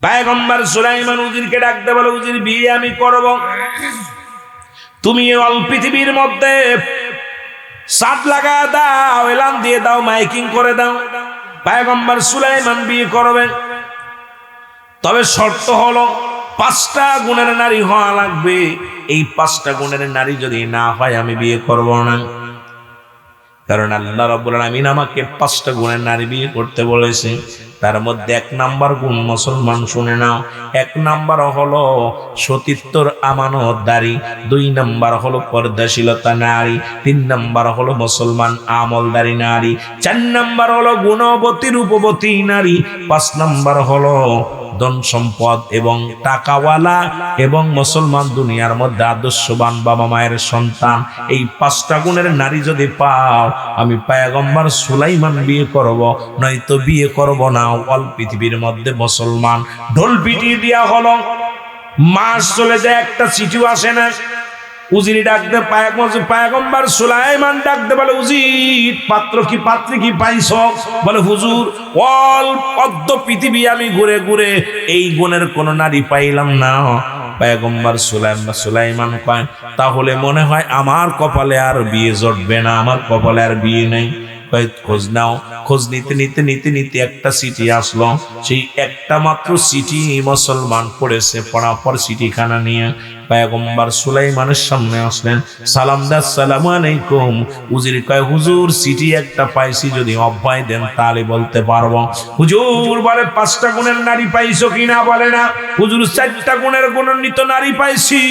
পয়গম্বর সুলাইমান উজিরকে ডাকতে বলে, উজির বিয়ে আমি করব, তুমি অল পৃথিবীর মধ্যে সাত লাগা দাও, এলান দিয়ে দাও, মাইকিং করে দাও, পয়গম্বর সুলাইমান বিয়ে করবেন। তবে শর্ত হলো 5টা গুণের নারী হওয়া লাগবে। এই 5টা গুণের নারী যদি না হয় আমি বিয়ে করব না। কারণ আল্লাহ রাব্বুল আলামিন আমাকে 5টা গুণের নারী বিয়ে করতে বলেছে। তার মধ্যে 1 নাম্বার গুণ মুসলমান শুনে নাও, 1 নাম্বার হলো সতীত্বর আমানতদারি, 2 নাম্বার হলো পর্দাশীলতা নারী, 3 নাম্বার হলো মুসলমান আমলদারি নারী, 4 নাম্বার হলো গুণবতী রূপবতী নারী, 5 নাম্বার হলো ধন সম্পদ এবং টাকাওয়ালা এবং মুসলমান দুনিয়ার মধ্যে আদর্শবান বাবা মায়ের সন্তান। এই 5টা গুণের নারী যদি পাও আমি পয়গম্বর সুলাইমান বিয়ে করব, নয়তো বিয়ে করব না। অল পৃথিবীর মধ্যে মুসলমান ঢোল পিটিয়ে দেওয়া হলো, মাস চলে যায়, একটা চিঠিও আসে না। উজিরি ডাকতে পয়গম্বর সুলাইমান ডাকতে বলে, উজির পাত্র কি পাত্রী কি পাইছ? বলে, হুজুর অল পদ্ম পৃথিবী আমি ঘুরে ঘুরে এই গুণের কোন নারী পাইলাম না। পয়গম্বর সুলাইমান কয়, তাহলে মনে হয় আমার কপালে আর বিয়ে জটবে না, আমার কপালে আর বিয়ে নেই। খোঁজ নাও। খোঁজ নিতে নিতে নিতে নিতে একটা চিঠি আসলো। সেই একটা মাত্র চিঠি মুসলমান পড়েছে। পড়ার পর চিঠিখানা নিয়ে পয়গম্বর সুলাইমানের সামনে আসলেন। সালাম দা, আসসালামু আলাইকুম। উজির কয়, হুজুর চিঠি একটা পাইছি, যদি অভয় দেন তাহলে বলতে পারবো। হুজুর বলে, 5টা গুণের নারী পাইছো কিনা? বলে না। হুজুর 4টা গুণের গুণান্বিত নারী পাইছি।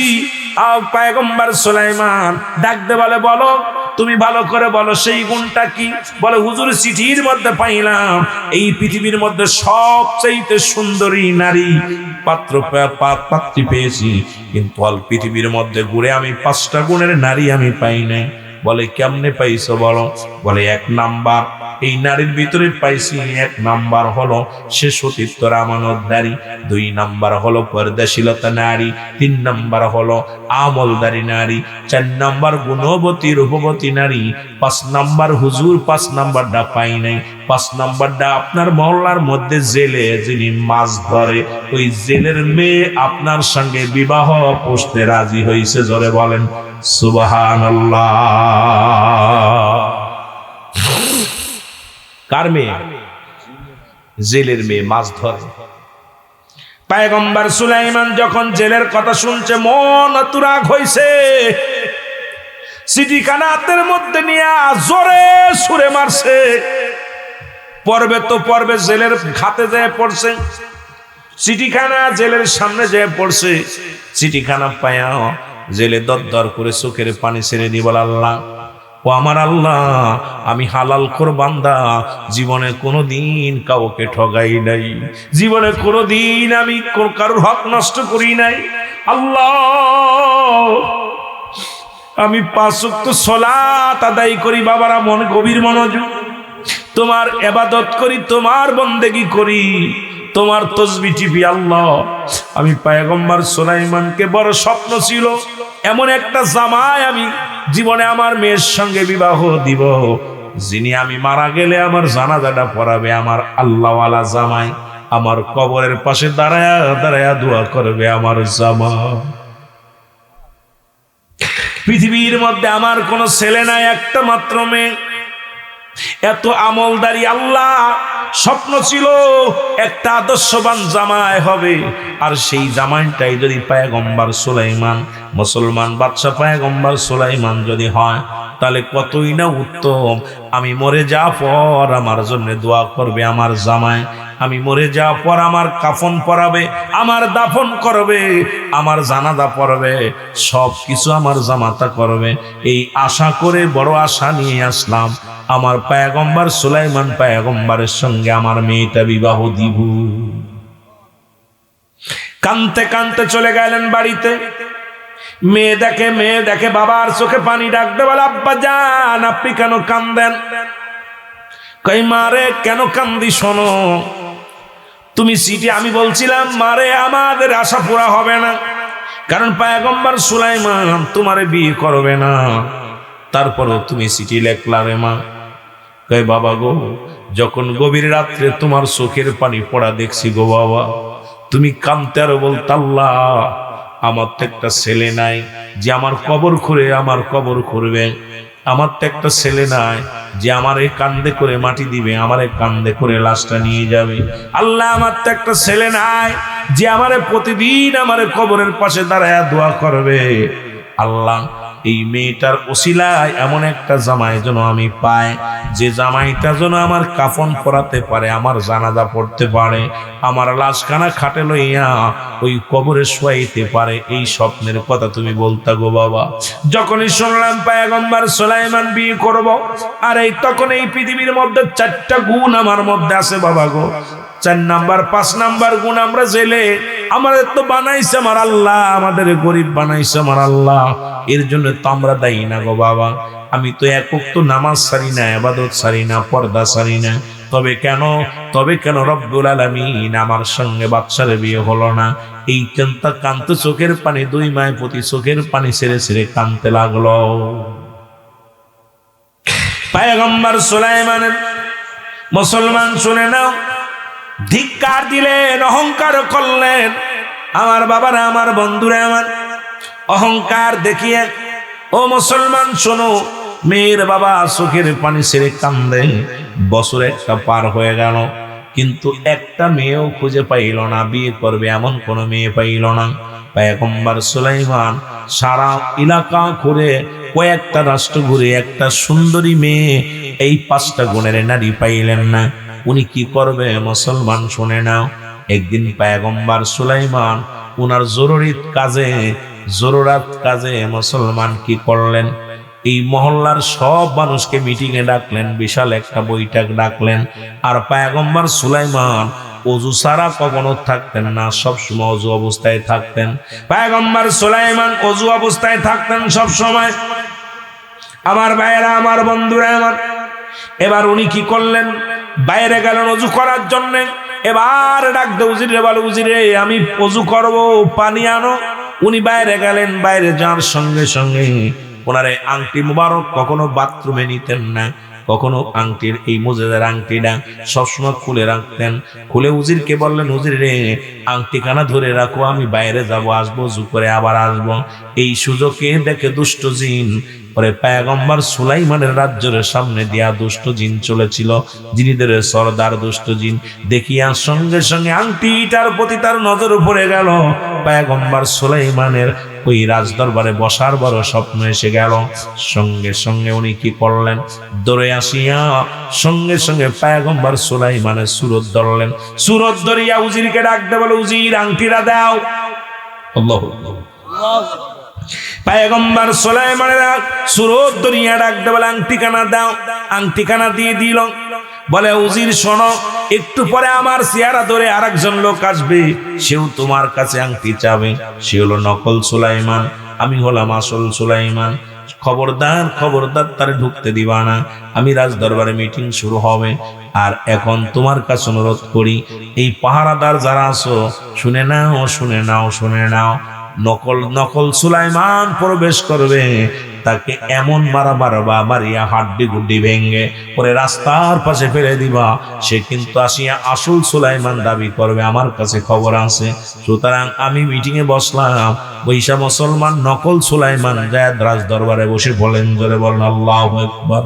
পয়গম্বর সুলাইমান ডাকতে বলে, বলো, তুমি ভালো করে বলো সেই গুণটা কি? বলে, হুজুর চিঠির মধ্যে পাইলাম এই পৃথিবীর মধ্যে সবচেয়ে সুন্দরী নারী পাত্রী পেয়েছি, কিন্তু অল পৃথিবীর মধ্যে ঘুরে আমি 5টা গুণের নারী আমি পাই নাই। বলে, কেমনে পাইছো বলো? বলে, 1 নাম্বার এই নারীর ভিতরে পাইছি, 1 নাম্বার হলো সে সতীত্বর আমানতদারি, 2 নাম্বার হলো পর্দাশীলতা নারী, 3 নাম্বার হলো আমলদারি নারী, 4 নাম্বার গুণবতী রূপবতী নারী, 5 নাম্বার হুজুর 5 নাম্বারটা পাই নাই। 5 নাম্বারটা আপনার মহল্লার মধ্যে জেলে যিনি মাছ ধরে, ওই জেলের মেয়ে আপনার সঙ্গে বিবাহ পোষতে রাজি হয়েছে। জোরে বলেন সুবহানাল্লাহ। কার মেয়ে? জেলের মেয়ে, মাছ ধরে। পয়গম্বর সুলাইমান যখন জেলের কথা শুনছে মন অতুরাগ হইছে। চিঠিখানা হাতের মধ্যে নিয়ে জোরে সুরে মারছে। পর্বে তো পর্বে জেলের খাতে যেয়ে পড়ছে। চিঠিখানা জেলের সামনে যেয়ে পড়ছে। চিঠিখানা পায়া জেলে দরদর করে চোখের পানি ছেড়ে দিয়ে বলে, আল্লাহ, ও আমার আল্লাহ, আমি হালাল করে বান্দা, জীবনে কোনোদিন কাউকে ঠগাই নাই, জীবনে কোনোদিন আমি কারোর হক নষ্ট করি নাই। আল্লাহ, আমি 5 ওয়াক্ত সালাত আদায় করি বাবারা, মন গভীর মনোযোগ, তোমার ইবাদত করি, তোমার বন্দেগী করি, তোমার তাসবিহ টিপি। আল্লাহ, আমি পয়গম্বর সুলাইমানকে বড় স্বপ্ন ছিল এমন একটা জামাই আমি জীবনে আমার মেয়ের সঙ্গে বিবাহ দিব, যিনি আমি মারা গেলে আমার জানাজাটা পড়াবে, আমার আল্লাহওয়ালা জামাই, আমার কবরের পাশে দাঁড়ায়া দাঁড়ায়া দোয়া করবে আমার জামাই। পৃথিবীর মধ্যে আমার কোনো ছেলে নাই, একটা মাত্র মেয়ে, এত আমলদারি। আল্লাহ, স্বপ্ন ছিল একটা আদর্শবান জামাই হবে, আর সেই জামাইটাই যদি পয়গম্বর সুলাইমান, মুসলমান বাদশা পয়গম্বর সুলাইমান যদি হয়, তাহলে কতই না উত্তম। আমি মরে যাওয়ার পর আমার জন্য দোয়া করবে আমার জামাই, আমি মরে যাওয়ার পর আমার কাফন পরাবে, আমার দাফন করবে, আমার জানাজা পড়বে, সব কিছু আমার জামাতা করবে। এই আশা করে বড় আশা নিয়ে আসলাম, আমার পয়গম্বর সুলাইমান পয়গম্বরের সঙ্গে আমার মেয়েটা বিবাহ দিব। কানতে কানতে চলে গেলেন বাড়িতে। মেয়ে দেখে বাবার চোখে পানি, ডাকতে বলে, আব্বা জান, আপনি কেন কান্দেন? কই, মারে কেন কান্দি? শোনো, তুমি চিঠি, আমি বলছিলাম মারে আমাদের আশা পুরা হবে না, কারণ পয়গম্বর সুলাইমান তোমারে বিয়ে করবে না, তারপরও তুমি চিঠি লেখলা রে মা। কই, বাবা গো, যখন গভীর রাত্রে তোমার চোখের পানি পড়া দেখছি গো বাবা, তুমি কাঁদতে আর বলতে, আল্লাহ আমার তো একটা ছেলে নাই যে আমার কবর খুঁড়ে আমার কবর খুঁড়বে, আমার তো একটা ছেলে নাই যে আমারে কান্দে করে মাটি দিবে, আমারে কান্দে করে লাশটা নিয়ে যাবে। আল্লাহ আমার তো একটা ছেলে নাই যে আমারে প্রতিদিন আমারে কবরের পাশে দাঁড়ায় দোয়া করবে। আল্লাহ এই মেয়েটার ওসিলায় এমন একটা জামাই যেন আমি পাই, যে জামাইটা যেন আমার কাফন পরাতে পারে, আমার জানাজা পড়তে পারে, আমার লাশখানা খাটে লইয়া ওই কবরে শোয়াইতে পারে। এই স্বপ্নের কথা তুমি বলতা গো বাবা। যখনই শুনলাম পয়গম্বর সুলাইমান বিয়ে করব, আর এই তখন এই পৃথিবীর মধ্যে 4টা গুণ আমার মধ্যে আছে বাবা গো। 4 নাম্বার 5 নাম্বার গুণ আমরা জেলে, আমাদের তো বানাইছে আমার আল্লাহ, আমাদের গরিব বানাইছে আমার আল্লাহ, এর জন্য তো আমরা দায়ী না গো বাবা। আমি তো এক ওয়াক্ত নামাজ ছাড়ি না, ইবাদত ছাড়ি না, পর্দা ছাড়ি না, তবে কেন রব্বুল আলামিন আমার সঙ্গে বাচ্চার বিয়ে হলো না? এই চিন্তা কানতে চোখের পানি 2 মায়ের প্রতি চোখের পানি ছেড়ে ছেড়ে কানতে লাগলো। পয়গম্বর সুলাইমানের মুসলমান শুনে নাও, ধিক্কার দিলেন, অহংকার করলেন। আমার বাবারা, আমার বন্ধুরা, আমার অহংকার দেখিয়ে, ও মুসলমান শোনো, মেয়ের বাবা চোখের পানি ছেড়ে কান্দে। বছর একটা পার হয়ে গেল, কিন্তু একটা মেয়েও খুঁজে পাইল না, বিয়ে করবে এমন কোনো মেয়ে পাইল না। পয়গম্বর সুলাইমান সারা এলাকা ঘুরে, কয়েকটা রাষ্ট্র ঘুরে একটা সুন্দরী মেয়ে, এই 5টা গুণের নারী পাইলেন না। উনি কি করবে মুসলমান শুনে নাও। একদিন পয়গম্বর সুলাইমান উনার জরুরাত কাজে মুসলমান কি করলেন, এই মহল্লার সব মানুষকে মিটিং এ ডাকলেন, বিশাল একটা বৈঠক ডাকলেন। আর পয়গম্বর সুলাইমান ওযু ছাড়া কখনো থাকতেন না, সবসময় ওযু অবস্থায় থাকতেন। পয়গম্বর সুলাইমান ওযু অবস্থায় থাকতেন সব সময়। আমার ভাইয়েরা, আমার বন্ধুরা, আমার এবার উনি কি করলেন, বাইরে গেলেন ওযু করার জন্য। এবার ডাক দে উজিরে, বলে উজিরে আমি ওযু করব, পানি আনো। উনি বাইরে গেলেন, বাইরে যাওয়ার সঙ্গে সঙ্গে ওনারে আংটি মুবারক কখনো বাথরুমে নিতেন না, কখনো আংটির এই মুজেদার আংটিটা সবসময় খুলে রাখতেন। খুলে উজিরকে বললেন, উজির রে আংটিখানা ধরে রাখো, আমি বাইরে যাব, আসবো, ওযু করে আবার আসবো। এই সুযোগে দেখে দুষ্ট জিন, পরে পয়গম্বর সুলাইমানের রাজ্যের সামনে দিয়া দুষ্ট জিন চলেছিল, জিনিদের সরদার দুষ্ট জিন দেখিয়া সঙ্গে সঙ্গে আংটিটার প্রতি তার নজর পড়ে গেল। পয়গম্বর সুলাইমানের ওই রাজদরবারে বসার বড় স্বপ্ন এসে গেল। সঙ্গে সঙ্গে উনি কি করলেন, দৌড়ে আসিয়া সঙ্গে সঙ্গে পয়গম্বর সুলাইমানের সুরত ধরলেন। সুরত ধরিয়া উজিরকে ডাকতে বলে, উজির আংটিটা দাও। আল্লাহু আল্লাহ। পয়গম্বর সুলাইমানের সুরত ধরিয়া ডাকতে বলে, আংটিখানা দাও। আংটিখানা দিয়ে দিল। বলে, উজির শোনো, একটু পরে আমার চেহারা ধরে আরেকজন লোক আসবে, সেও তোমার কাছে আংটি চাবে। সে হলো নকল সুলাইমান, আমি হলাম আসল সুলাইমান। খবরদার খবরদার তারে ঢুকতে দিবা না, আমি রাজ দরবারে মিটিং শুরু হবে। আর এখন তোমার কাছে অনুরোধ করি, এই পাহারাদার যারা আছো, শুনে নাও, শুনে নাও, শুনে নাও। নকল সুলাইমান প্রবেশ করবে, তাকে এমন মারবা, মারিয়া হাড্ডি গুড্ডি ভেঙে পরে রাস্তার পাশে ফেলে দিবা। সে কিন্তু আসিয়া আসল সুলাইমান দাবি করবে, আমার কাছে খবর আছে। সুতরাং আমি মিটিং এ বসলাম, বৈশা মুসলমান নকল সুলাইমান যায় রাজ দরবারে বসে বলেন, জোরে বলেন আল্লাহু আকবার।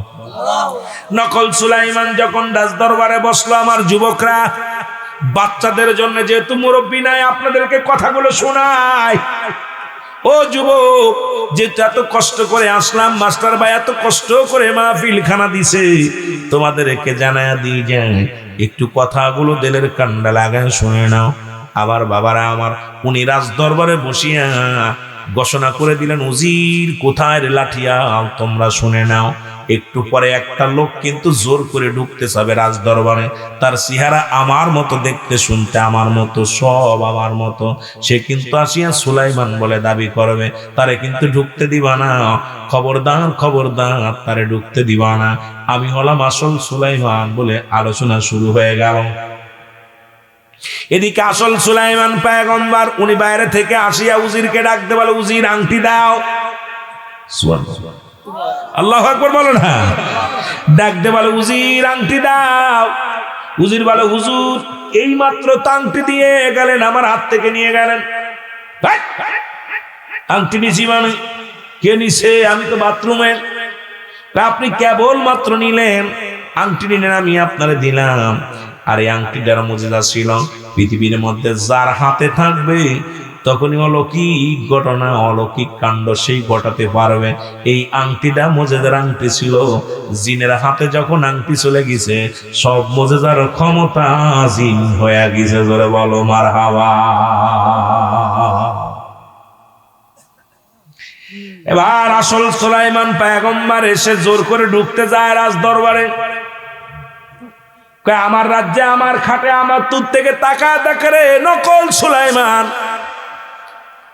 নকল সুলাইমান যখন রাজ দরবারে বসলো, আমার যুবকরা, বাচ্চাদের জন্য যেহেতু মুরব্বী নাই, আপনাদেরকে কথাগুলো শোনায়। ও যুবক, যেটা এত কষ্ট করে আসলাম, মাস্টার ভাই এত কষ্ট করে মাহফিল খানা দিছে, তোমাদেরকে জানায়া দিয়ে যায়, একটু কথাগুলো দিলের কান্ডা লাগায় শুনে নাও। আবার বাবারা আমার, উনি রাজ দরবারে বসিয়া ঘোষণা করে দিলেন, উজির কোথায় রে লাঠিয়া, তোমরা শুনে নাও। একটু পরে একটা লোক কিন্তু জোর করে ঢুকতে চাবে রাজ দরবারে। তার চেহারা আমার মতো, দেখতে শুনতে আমার মতো, সব আমার মতো। সে কিন্তু আসিয়া সুলাইমান বলে দাবি করবে, তারে কিন্তু ঢুকতে দিবা না। খবরদার খবরদার, তারে ঢুকতে দিবা না, আমি হলাম আসল সুলাইমান বলে আলোচনা শুরু হয়ে গেল। এদিকে আসল সুলাইমান পয়গম্বর, উনি বাইরে থেকে আসিয়া উজিরকে ডাকতে বলে, উজির আংটি দাও। সুবহানাল্লাহ, আল্লাহু আকবার বলো না। ডাকতে বলে, উজির আংটি দাও। উজির বলে, হুজুর এই মাত্র আংটি দিয়ে গেলেন, আমার হাত থেকে নিয়ে গেলেন। আংটি নিছি মানে কে নিছে? আমি তো বাথরুমে। আপনি কেবল মাত্র নিলেন, আংটি নিলেন, আমি আপনারে দিলাম। আর এই আংটিটার মুজিজা ছিল পৃথিবীর মধ্যে যার হাতে থাকবে তখনই অলৌকিক ঘটনা, অলৌকিক কাণ্ড সেই ঘটাতে পারবে। এই আংটিটা মুজিজার আংটি ছিল। জিনের হাতে যখন আংটি চলে গেছে, সব মুজিজার ক্ষমতা জিন হয়ে গেছে। জোরে বলো মারহাবা। এবার আসল সুলাইমান পয়গম্বর এসে জোর করে ঢুকতে যায় রাজ দরবারে। আমার রাজ্যে, আমার খাটে, আমার তুর থেকে টাকা দেখে নকল সুলাইমান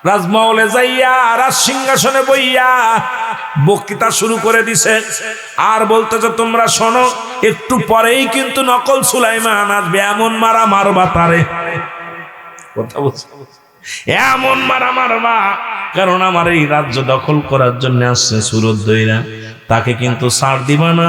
রাজমহলে যাইয়া রাজ সিংহাসনে বইয়া বক্তৃতা শুরু করে দিছে। আর বলতেছে, তোমরা শোনো, একটু পরেই কিন্তু নকল সুলাইমান আসবে, এমন মারা মারবা তারে। কথা বলছে, এমন মারা মারবা, কারণ আমার এই রাজ্য দখল করার জন্য আসছে সুরত দইরা, তাকে কিন্তু ছাড় দিবা না।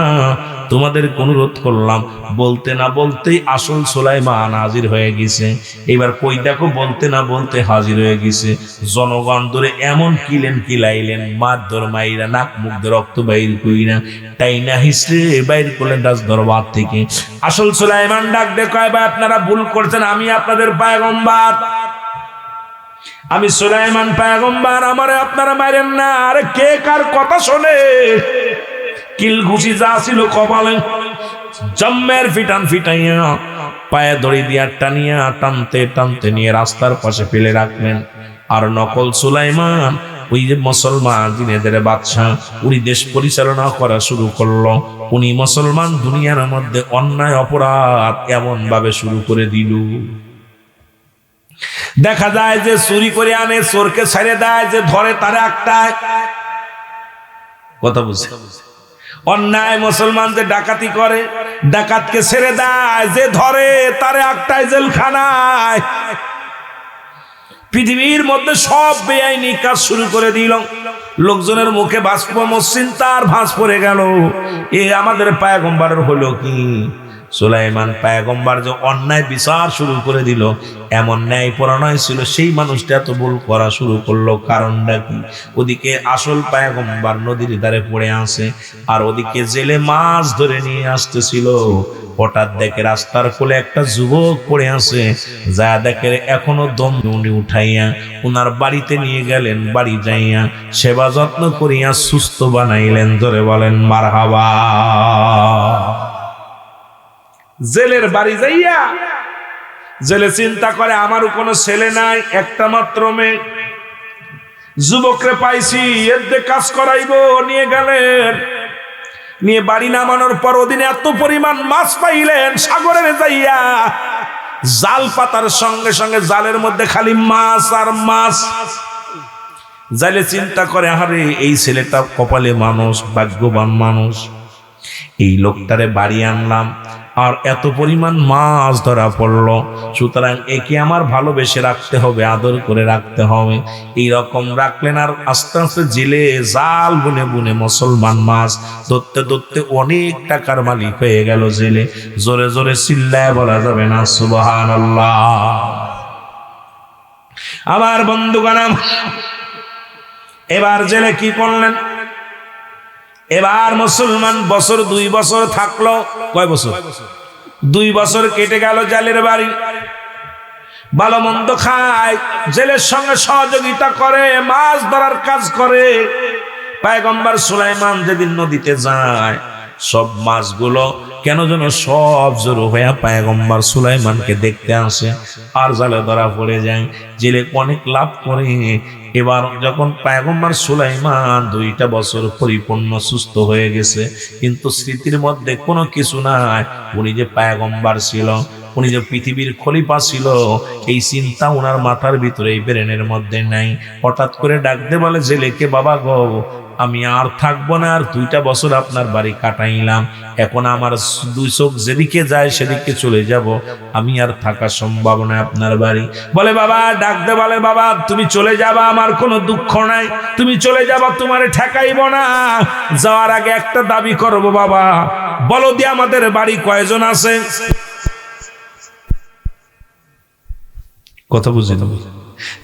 তোমাদের অনুরোধ করলাম। বলতে না বলতেই আসল সুলাইমান হাজির হয়ে গেছে। এবার কই দেখো, বলতে না বলতে হাজির হয়ে গেছে। জনগণ ধরে এমন কিলেন কিলাইলেন, মারধর মাইরা নাক মুখ দিয়ে রক্ত বাইর কইরা টাইনা হিসড়ে বাইর করলেন রাজ দরবার থেকে। আসল সুলাইমান ডাক দে কয়, ভাই আপনারা ভুল করছেন, আমি আপনাদের পয়গম্বর, আমি সুলাইমান পয়গম্বর, আমারে আপনারা মারেন না। আরে কে কার কথা শোনে? কিল ঘুষি যা ছিল কপালে, জম্মের ফিটান ফিটাইয়া পায়ে দড়ি দিয়া টানিয়া টানতে টানতে নিয়ে রাস্তার পাশে ফেলে রাখলেন। আর নকল সুলাইমান, ওই যে মুসলমান জিনেদের বাদশা, উনি দেশ পরিচালনা করা শুরু করলো। উনি মুসলমান দুনিয়ার মধ্যে অন্যায় অপরাধ এমন ভাবে শুরু করে দিল। দেখা যায় যে চুরি করে আনে, চোরকে ছেড়ে দেয়, যে ধরে তারে একটায়। কথা বুঝছে? অন্যায় মুসলমান যে ডাকাতি করে, ডাকাতকে ছেড়ে দেয়, যে ধরে তারে একটায় জেলখানায়। পৃথিবীর মধ্যে সব বেআইনি কাজ শুরু করে দিল। লোকজনের মুখে বাষ্প মসৃণ তার ভাঁজ পড়ে গেল। এ আমাদের পয়গম্বরের হলো কি? সুলাইমান পয়গম্বর যে অন্যায় বিচার শুরু করে দিল, এমন ন্যায় পরায়ণ ছিল, সেই মানুষটা এত ভুল করা শুরু করলো, কারণটা কি? ওদিকে আসল পয়গম্বর নদীর ধারে পড়ে আছে, আর ওদিকে জেলে মাছ ধরে নিয়ে আসতেছিল। হঠাৎ দেখে রাস্তার কোলে একটা যুবক পড়ে আছে, যা দেখে এখনো দম উঠাইয়া উনার বাড়িতে নিয়ে গেলেন। বাড়ি যাইয়া সেবা যত্ন করিয়া সুস্থ বানাইলেন। ধরে বলেন মারহাবা। জেলের বাড়ি যাইয়া জেলে চিন্তা করে, আমারও কোনো ছেলে নাই, একটা মাত্র মেয়ে, যুবকরে পাইছি, এর দিয়ে কাজ করাইবো। নিয়ে গেলেন, নিয়ে বাড়ি নামানোর পর ওদিনে এত পরিমাণ মাছ পাইলেন, সাগরের যাইয়া জাল পাতার সঙ্গে সঙ্গে জালের মধ্যে খালি মাছ আর মাছ। জালে চিন্তা করে, আরে এই ছেলেটা কপালে মানুষ, ভাগ্যবান মানুষ, এই লোকটারে বাড়ি আনলাম, আর এত পরিমাণ মাছ ধরা পড়লো, সুতরাং একে আমার ভালোবেসে রাখতে হবে, আদর করে রাখতে হবে। এইরকম রাখলেন। আর আস্তে আস্তে জেলে জাল বুনে বুনে মুসলমান মাছ ধরতে ধরতে অনেক টাকার মালিক হয়ে গেল জেলে। জোরে জোরে চিল্লায় বলা যাবে না সুবহানাল্লাহ। আমার বন্ধুগণ, এবার জেলে কি করলেন? এবার মুসলমান বছর 2 বছর থাকলো। কয় বছর? 2 বছর কেটে গেল। জেলের বাড়ি, ভালো মন্দ খায়, জেলের সঙ্গে সহযোগিতা করে, মাছ ধরার কাজ করে। পয়গম্বর সুলাইমান যেদিন নদীতে যায়, সব মাছগুলো কেন যেন সব জড়ো হয়ে পয়গম্বর সুলাইমানকে দেখতে আসে, আর জালে ধরা পড়ে যায়। জেলে অনেক লাভ করে। এবার যখন পয়গম্বর সুলাইমান 2টা বছর পরিপূর্ণ সুস্থ হয়ে গেছে, কিন্তু স্মৃতির মধ্যে কোনো কিছু নাই। উনি যে পয়গম্বর ছিল, উনি যে পৃথিবীর খলিফা ছিল, এই চিন্তা উনার মাথার ভিতরে, এই ব্রেনের মধ্যে নাই। হঠাৎ করে ডাকতে বলে জেলেকে, বাবা গো, আমি আর থাকবো না, আর 2টা বছর আপনার বাড়ি কাটাইলাম, এখন আমার 2 চোখ যেদিকে যায় সেদিকে চলে যাব, আমি আর থাকা সম্ভব না আপনার বাড়ি। বলে বাবা, ডাকতে বলে, বাবা তুমি চলে যাবা, আমার কোনো দুঃখ নাই, তুমি চলে যাবা, তোমারে ঠেকাইব না। যাওয়ার আগে একটা দাবি করব, বাবা বলো দিয়ে আমাদের বাড়ি কয়জন আছে? কথা বুঝি না?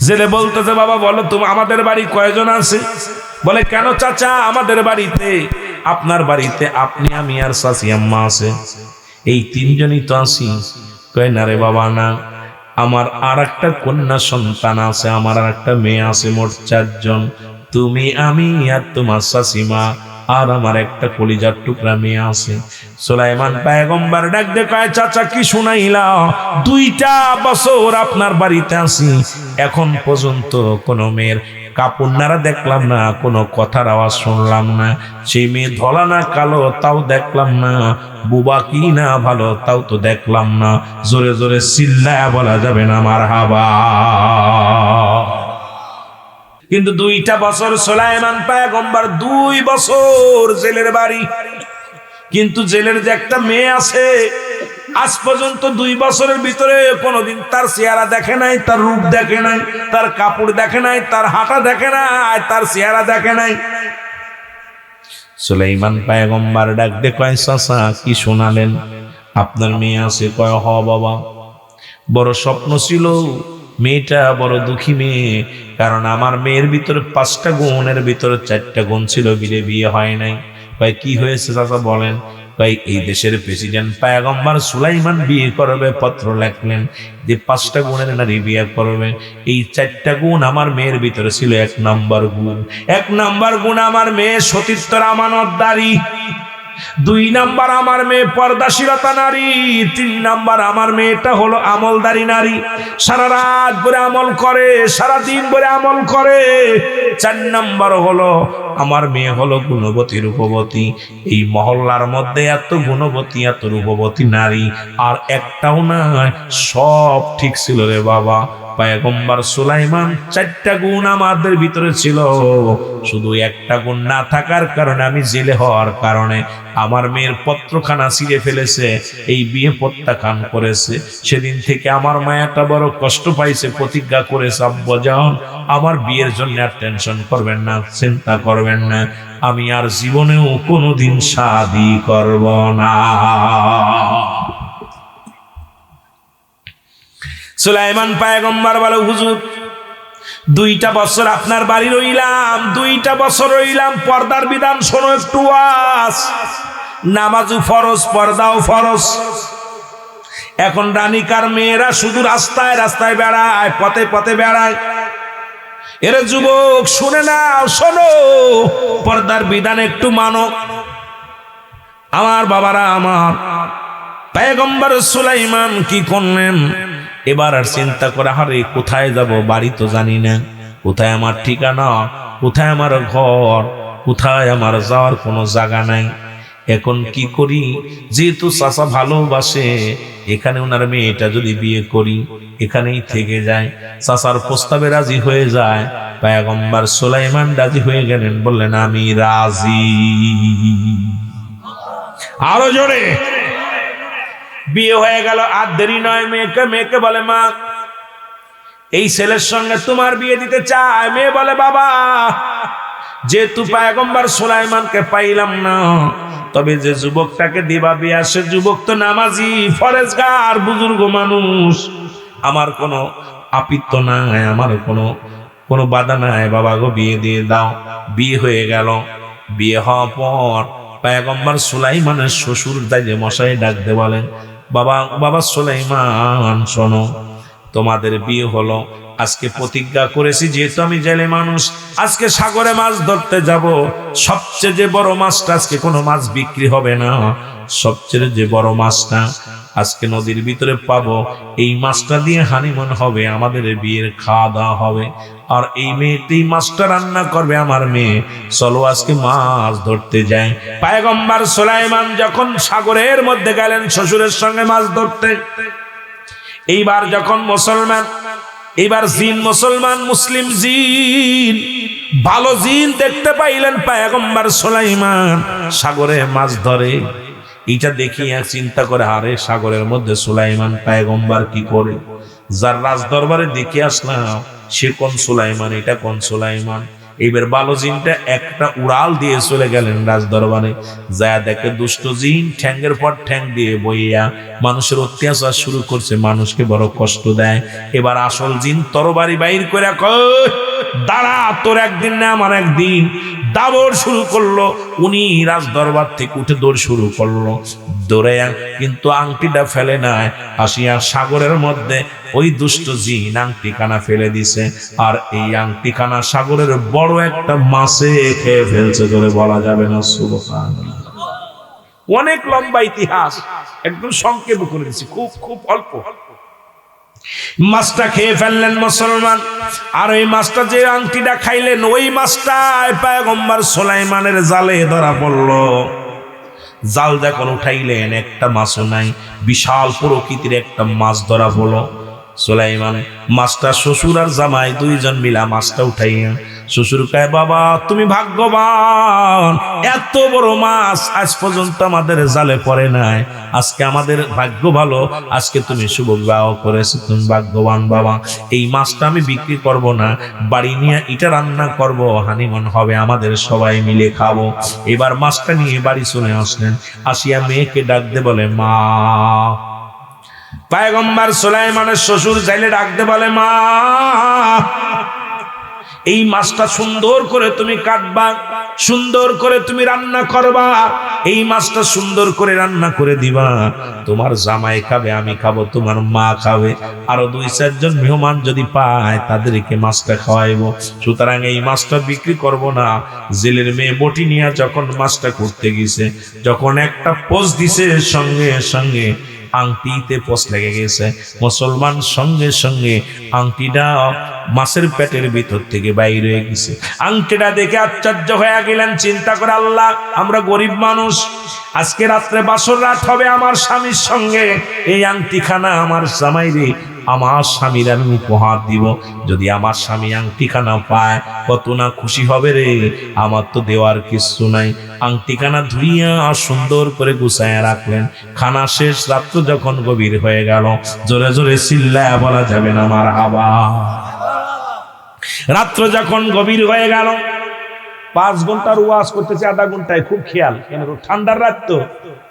জেলে বলতেছে বাবা বলো তুমি আমাদের বাড়ি কয়জন আছে? বলে কেন চাচা আমাদের বাড়িতে আপনার বাড়িতে আপনি আমি আর চাচি আম্মা আছে, এই তিনজনই তো আছি। কয় না রে বাবা না, আমার আর একটা কন্যা সন্তান আছে, আমার আর একটা মেয়ে আছে, মোট চারজন। তুমি আমি আর তোমার চাচিমা আর আমার একটা কলিজার টুকরা মেয়ে আছে। সুলাইমান পয়গম্বর ডাক দিয়ে কয় চাচা কি শুনাইলা? 2টা বছর আপনার বাড়িতে আছি, এখন পর্যন্ত কোনো মেয়ের কাপড় নাড়া দেখলাম না, কোনো কথার আওয়াজ শুনলাম না। সেই মেয়ে ধলা না কালো তাও দেখলাম না, বুবা কি না ভালো তাও তো দেখলাম না। জোরে জোরে চিল্লায়া বলা যাবে না মারহাবা। কিন্তু 2টা বছর সুলাইমান পয়গম্বর 2 বছর জেলের বাড়ি, কিন্তু জেলের যে একটা মেয়ে আছে আজ পর্যন্ত 2 বছরের ভিতরে কোনোদিন তার চেহারা দেখে নাই, তার রূপ দেখে নাই, তার কাপড় দেখে নাই, তার হাঁটা দেখে নাই, তার চেহারা দেখে নাই। সুলাইমান পয়গম্বর ডাক দিয়ে কয় চাচা কি শোনালেন? আপনার মেয়ে আছে? কয় হ বাবা, বড় স্বপ্ন ছিল, মেয়েটা বড় দুঃখী মেয়ে, কারণ আমার মেয়ের ভিতরে 5টা গুণের ভিতরে 4টা গুণ ছিল, বিয়ে হয় নাই। কয় কি হয়েছে চাচা বলেন? কয় এই দেশের প্রেসিডেন্ট পয়গম্বর সুলাইমান বিয়ে করবে, পত্র লেখলেন যে 5টা গুণের নারী বিয়ে করবে। এই 4টা গুণ আমার মেয়ের ভিতরে ছিল। 1 নম্বর গুণ, 1 নম্বর গুণ আমার মেয়ে সতীত্বর আমানতদারি। 2 নম্বর আমার মেয়ে পর্দাশীলতা নারী। 3 নম্বর আমার মেয়েটা হলো আমলদারি নারী, সারা রাত ভরে আমল করে, সারা দিন ভরে আমল করে। 4 নম্বর হলো আমার মেয়ে হলো গুণবতী রূপবতী। এই মহল্লার মধ্যে এত গুণবতী এত রূপবতী নারী আর একটাও নাই, সব ঠিক ছিল রে বাবা। পয়গম্বর সুলাইমান 4টা গুণ আমাদের ভিতরে ছিল, শুধু একটা গুণ না থাকার কারণে আমি জেলে হওয়ার কারণে আমার মেয়ের পত্রখানা ছিঁড়ে ফেলেছে, এই বিয়ে প্রত্যাখ্যান করেছে। সেদিন থেকে আমার মায়াটা বড় কষ্ট পাইছে, প্রতিজ্ঞা করেছে আব্বাজান আমার বিয়ের জন্য আর টেনশন করবেন না, চিন্তা করবেন না, আমি আর জীবনেও কোনোদিন শাদী করব না। সুলাইমান পয়গম্বর বলে হুজুর 2টা বছর আপনার বাড়ি রইলাম, 2টা বছর রইলাম, পর্দার বিধান শোনো একটু। নামাজও ফরজ, পর্দাও ফরজ। এখন রানিকার মেয়েরা শুধু রাস্তায় রাস্তায় বেড়ায়, পথে পথে বেড়ায়। এরে যুবক শুনে নাও, শোনো, পর্দার বিধান একটু মানো। আমার বাবারা, আমার পয়গম্বর সুলাইমান কি করলেন? এবার আর চিন্তা করে হারে কোথায় যাব, বাড়ি তো জানি না, কোথায় আমার ঠিকানা, কোথায় আমার ঘর, কোথায় আমার যাওয়ার কোনো জায়গা নাই। এখন কি করি? যেহেতু চাচা ভালোবাসে, এখানে ওনার মেয়েটা যদি বিয়ে করি, এখানেই থেকে যায়। চাচার প্রস্তাবে রাজি হয়ে যায়। পয়গম্বর সুলাইমান রাজি হয়ে গেলেন, বললেন আমি রাজি। আরো জোরে। বিয়ে হয়ে গেল, আর দেরি নয়। মেয়েকে বলে মা এই ছেলের সঙ্গে তোমার বিয়ে দিতে চায়। মেয়ে বলে বাবা যেহেতু পয়গম্বর সুলাইমানকে পাইলাম না, তবে যে যুবকটাকে দিবা বিয়া সে যুবক তো নামাজি, ফরেজগার, বুজুর্গ মানুষ, আমার কোনো আপিত্য নাই, আমার কোনো বাধা নাই, বাবা গো বিয়ে দিয়ে দাও। বিয়ে হয়ে গেল। বিয়ে হওয়ার পর পয়গম্বর সুলাইমানের শ্বশুর দাইলে মশাই ডাক দে বলেন বাবা সুলাইমান শোনো, তোমাদের বিয়ে হলো, আজকে প্রতিজ্ঞা করেছি যেহেতু আমি জেলে মানুষ, আজকে সাগরে মাছ ধরতে যাব। সবচেয়ে যে বড় মাছটা, আজকে কোনো মাছ বিক্রি হবে না, সবচেয়ে যে বড় মাছটা আজকে নদীর ভিতরে পাবো, এই মাছটা দিয়ে হানিমুন হবে, আমাদের বিয়ের খাওয়া দাওয়া হবে। আর এই মেয়েতেই মাছটা রান্না করবে আমার মেয়ে। চলো আজকে মাছ ধরতে যাই। পয়গম্বর সুলাইমান যখন সাগরের মধ্যে গেলেন শ্বশুরের সঙ্গে মাছ ধরতে, এইবার যখন মুসলমান, এইবার জিন মুসলমান, মুসলিম জিন, ভালো জিন দেখতে পাইলেন পয়গম্বর সুলাইমান সাগরে মাছ ধরে। এটা দেখিয়া চিন্তা করে, আরে সাগরের মধ্যে সুলাইমান পয়গম্বর কি করে? যার রাজ দরবারে দেখে আসলাম সে কোন সুলাইমান, এটা কোন সুলাইমান? এইবার ভালো জিনটা একটা উড়াল দিয়ে চলে গেলেন রাজদরবারে, যা দেখে দুষ্ট জিন ঠ্যাঙ্গের পর ঠ্যাং দিয়ে বইয়া মানুষের অত্যাচার শুরু করছে, মানুষকে বড় কষ্ট দেয়। এবার আসল জিন তরবারি বাইর করে কয়, দাঁড়া, তোর একদিন না আমার একদিন। দাবড় শুরু করলো। উনি রাজদরবার থেকে উঠে দৌড় শুরু করলো, দৌড়ে কিন্তু আংটিটা ফেলে নাই, আসিয়া সাগরের মধ্যে ওই দুষ্ট জিন আংটিখানা ফেলে দিছে। আর এই আংটিখানা সাগরের বড় একটা মাছে খেয়ে ফেলছে, ধরে বলা যাবে না সুবহানাল্লাহ। অনেক লম্বা ইতিহাস, একদম সংক্ষেপ করে দিচ্ছি, খুব খুব অল্প। মাছটা খেয়ে ফেললেন মুসলমান। আর ওই মাছটা যে আংটিটা খাইলেন, ওই মাছটা পয়গম্বর সুলাইমানের জালে ধরা পড়লো। জাল যখন উঠাইলেন, একটা মাছও নাই, বিশাল প্রকৃতির একটা মাছ ধরা হলো। সুলাইমান মাছটা শ্বশুর আর জামাই দুইজন মিলা মাছটা উঠাইয়া, শ্বশুর কয়, বাবা তুমি ভাগ্যবান, এত বড় মাছ আজ পর্যন্ত আমাদের জালে পড়ে নাই, আজকে আমাদের ভাগ্য ভালো, আজকে তুমি শুভ বিবাহ করেছো, তুমি ভাগ্যবান বাবা। এই মাছটা আমি বিক্রি করব না, বাড়ি নিয়ে এটা রান্না করব, হানিমুন হবে, আমাদের সবাই মিলে খাবো। এবার মাছটা নিয়ে বাড়ি চলে আসলেন, আসিয়া মেয়েকে ডাক দে বলে, মা। পয়গম্বর সুলাইমানের শ্বশুর চাইলে ডাকতে বলে, মা, এই মাছটা সুন্দর করে তুমি কাটবা, সুন্দর করে তুমি রান্না করবা, এই মাছটা সুন্দর করে রান্না করে দিবা, তোমার জামাই খাবে, আমি খাবো, তোমার মা খাবে, আরো 2-4 জন মেহমান যদি পায় তাদেরকে মাছটা খাওয়াইবো। সুতরাং এই মাছটা বিক্রি করব না। জেলের মেয়ে বটি নিয়ে যখন মাছটা করতে গেছে, যখন একটা পোষ দিছে, সঙ্গে সঙ্গে আংটিতে পোষ লেগে গেছে। মুসলমান সঙ্গে সঙ্গে আংটিটা মাছের পেটের ভিতর থেকে বাইর হয়ে গেছে। আংটিটা দেখে আশ্চর্য হয়ে গেলেন, চিন্তা করে, আল্লাহ, আমরা গরিব মানুষ, আজকে রাত্রে বাসর রাত হবে আমার স্বামীর সঙ্গে, এই আংটিখানা আমার জামাইরে, আমার স্বামীর আমি উপহার দিব। যদি আমার স্বামী আংটিখানা পায় কত না খুশি হবে রে, আমার তো দেওয়ার কিছু নাই। আংটিখানা ধুইয়া সুন্দর করে গুছাইয়া রাখলেন। খানা শেষ, রাত্র যখন গভীর হয়ে গেল, জোরে জোরে চিল্লায়া বলা যাবে না মারহাবা। রাত্র যখন গভীর হয়ে গেল, 5 ঘন্টার ওয়াজ করতেছে, আধা ঘন্টায় খুব খেয়াল, কেন ঠান্ডার রাত তো,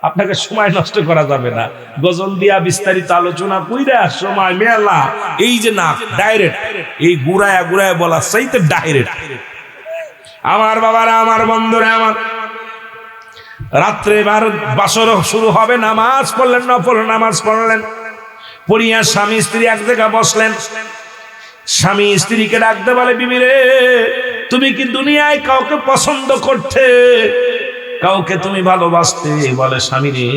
আপনাকে সময় নষ্ট করা যাবে না। গজল দিয়া বিস্তারিত আলোচনা কইরা সময় মেলা, এই যে না ডাইরেক্ট, এই গুড়ায়া গুড়ায়া বলা চাইতে ডাইরেক্ট। আমার বাবারা, আমার বন্ধুরা, আমার রাত্রে এবার বাসর শুরু হবে, নামাজ পড়লেন, নফল নামাজ পড়লেন, পড়িয়া স্বামী স্ত্রী এক জায়গায় বসলেন। স্বামী স্ত্রীকে ডাকতে বলে, বিবি রে, তুমি কি দুনিয়ায় কাউকে পছন্দ করতে, কাউকে তুমি ভালোবাসতে? বলে, স্বামী রে,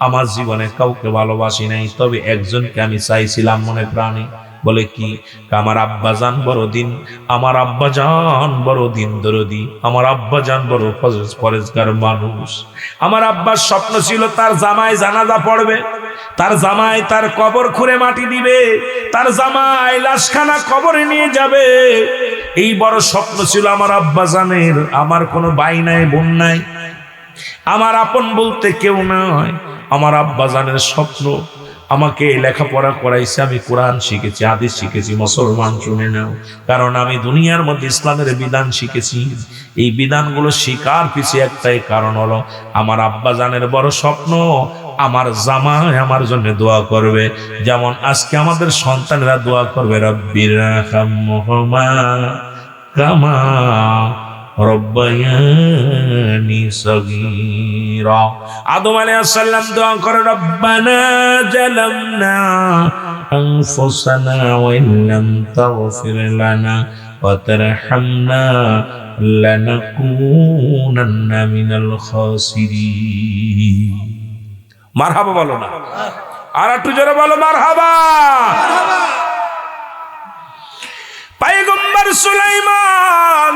আমার জীবনে কাউকে ভালোবাসি নাই, তবে একজনকে আমি চাইছিলাম মনে প্রাণে। বলে কি? আমার আব্বা জান বড় দিন, আমার আব্বা জান বড় দিন দরদি, আমার আব্বা জান বড় পরেজগার মানুষ। আমার আব্বার স্বপ্ন ছিল তার জামাই জানাজা পড়বে, তার জামাই তার কবর খুঁড়ে মাটি দিবে, তার জামাই লাশখানা কবরে নিয়ে যাবে। এই বড় স্বপ্ন ছিল আমার আব্বা জানের। আমার কোনো ভাই নাই, বোন নাই, আমার আপন বলতে কেউ নয়। আমার আব্বা জানের স্বপ্ন, আমাকে লেখাপড়া করাইছে, আমি কোরআন শিখেছি, হাদিস শিখেছি। মুসলমান শুনে নাও, কারণ আমি দুনিয়ার মধ্যে ইসলামের বিধান শিখেছি। এই বিধানগুলো শিকার পিছিয়ে একটাই কারণ হলো, আমার আব্বা জানের বড় স্বপ্ন আমার জামাই আমার জন্য দোয়া করবে। যেমন আজকে আমাদের সন্তানেরা দোয়া করবে, রব্বির রাহমহুমা কামা রব্বায়ানি সগীরা। আদম আলাইহিস সালাম দোয়া করে, রব্বানা জালামনা আনফুসানা ওয়া ইল্লাম তাগফির লানা ওয়া তারহামনা লানাকুনান্না মিনাল খাসিরিন। মারহাবা বলো না, আর একটু জোরে বলো মারহাবা। পয়গম্বর সুলাইমান,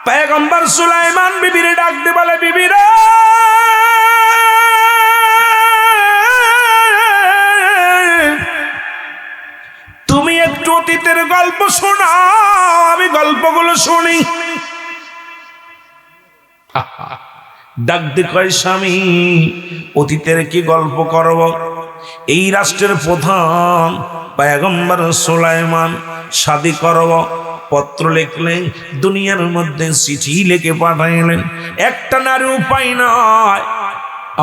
পয়গম্বর সুলাইমান বিবিরে ডাকতে বলে, বিবিরা, তুমি একটু অতীতের গল্প শোনাও, আমি গল্পগুলো শুনি। ডাকতে কয়, স্বামী, অতীতের কি গল্প করব? এই রাষ্ট্রের প্রধান পয়গম্বর সুলাইমান শাদী করব, পত্র লিখলেন, দুনিয়ার মধ্যে চিঠি লিখে পাঠাইলেন। একটা নারী উপায় নয়,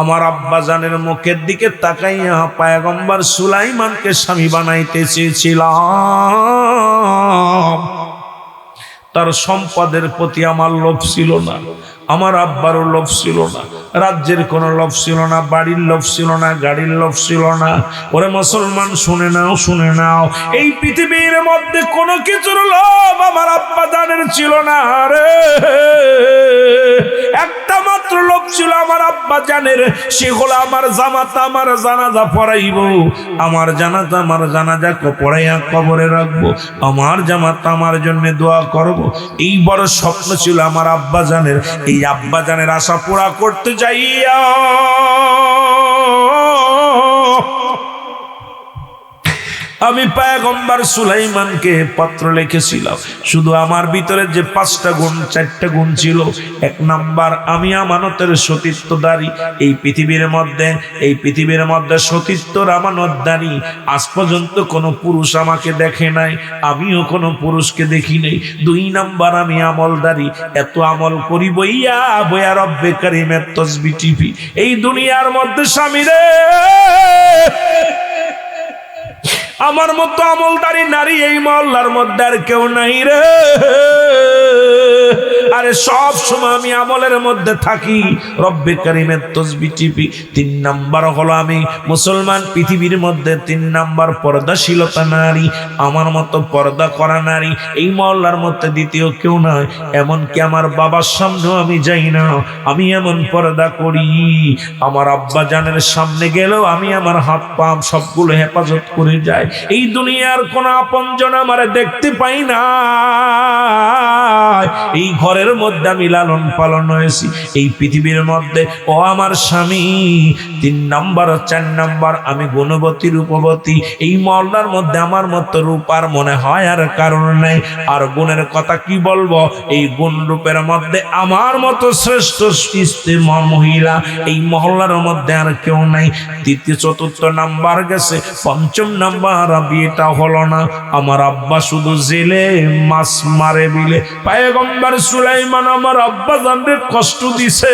আমার আব্বা জানের মুখের দিকে তাকাইয়া পয়গম্বর সুলাইমানকে স্বামী বানাইতে চেয়েছিলাম। তার সম্পদের প্রতি আমার লোভ ছিল না, আমার আব্বারও লোভ ছিল না, রাজ্যের কোনো লোভ ছিল না, বাড়ির লোভ ছিল না, গাড়ির লোভ ছিল না। ওরে মুসলমান, শুনে নাও, শুনে নাও, এই পৃথিবীর মধ্যে কোনো কিছুর লোভ আমার আব্বা জানের ছিল না রে। একটা মাত্র লোভ ছিল আমার আব্বা জানের, সে হলো আমার জামাতা আমার জানাজা পড়াইব, আমার জানাজা পড়াইয়া কবরে রাখবো, আমার জামাতা আমার জন্য দোয়া করব। এই বড় স্বপ্ন ছিল আমার আব্বা জানের। এই আব্বা জানের আশা পুরা করতে যাইয়া আমি পয়গম্বর সুলাইমানকে পত্র লিখেছিলাম। শুধু আমার ভিতরে যে 5টা গুণ 4টা গুণ ছিল। 1 নাম্বার, আমি আমানতের সতীত্বদারী। এই পৃথিবীর মধ্যে সতীত্বর আমানতদারী। আজ পর্যন্ত কোনো পুরুষ আমাকে দেখে নাই, আমিও কোনো পুরুষকে দেখি নাই। 2 নাম্বার, আমি আমলদারী। এত আমল করি বইয়া রব্বে কারিমের তসবিহ টিপি। এই দুনিয়ার মধ্যে স্বামী রে, আমার মতো আমলদারি নারী এই মহল্লার মধ্যে আর কেউ নাই রে। আরে সব সময় আমি আমলের মধ্যে থাকি, রব্বে কারিমের তসবিহ টিপি। 3 নাম্বার হলো আমি মুসলমান। পৃথিবীর মধ্যে 3 নাম্বার পর্দাশীলতা নারী, আমার মতো পর্দা করা নারী এই মহল্লার মধ্যে দ্বিতীয় কেউ নয়। এমনকি আমার বাবার সামনেও আমি যাই না, আমি এমন পর্দা করি। আমার আব্বা জানের সামনে গেলেও আমি আমার হাত পা সবগুলো হেফাজত করে যাই। এই দুনিয়ার কোন আপনজন আমার দেখতে পাই না। এই ঘরের মধ্যে আমি লালন পালন হয়েছি। এই পৃথিবীর মধ্যে ও আমার স্বামী 3 নাম্বার 4 নাম্বার, আমি গুণবতী রূপবতী। এই মহল্লার মধ্যে আমার মতো রূপার মনে হয় আর কারণ নাই। আর গুণের কথা কি বলবো, এই গুণ রূপের মধ্যে আমার মতো শ্রেষ্ঠ মহিলা এই মহল্লার মধ্যে আর কেউ নাই। 3য় 4র্থ নাম্বার গেছে, 5ম নাম্বার বিয়েটা হলো না। আমার আব্বা শুধু জেলে মাছ মারে বিলে। পয়গম্বর সুলাইমান আমার আব্বা জানের কষ্ট দিছে।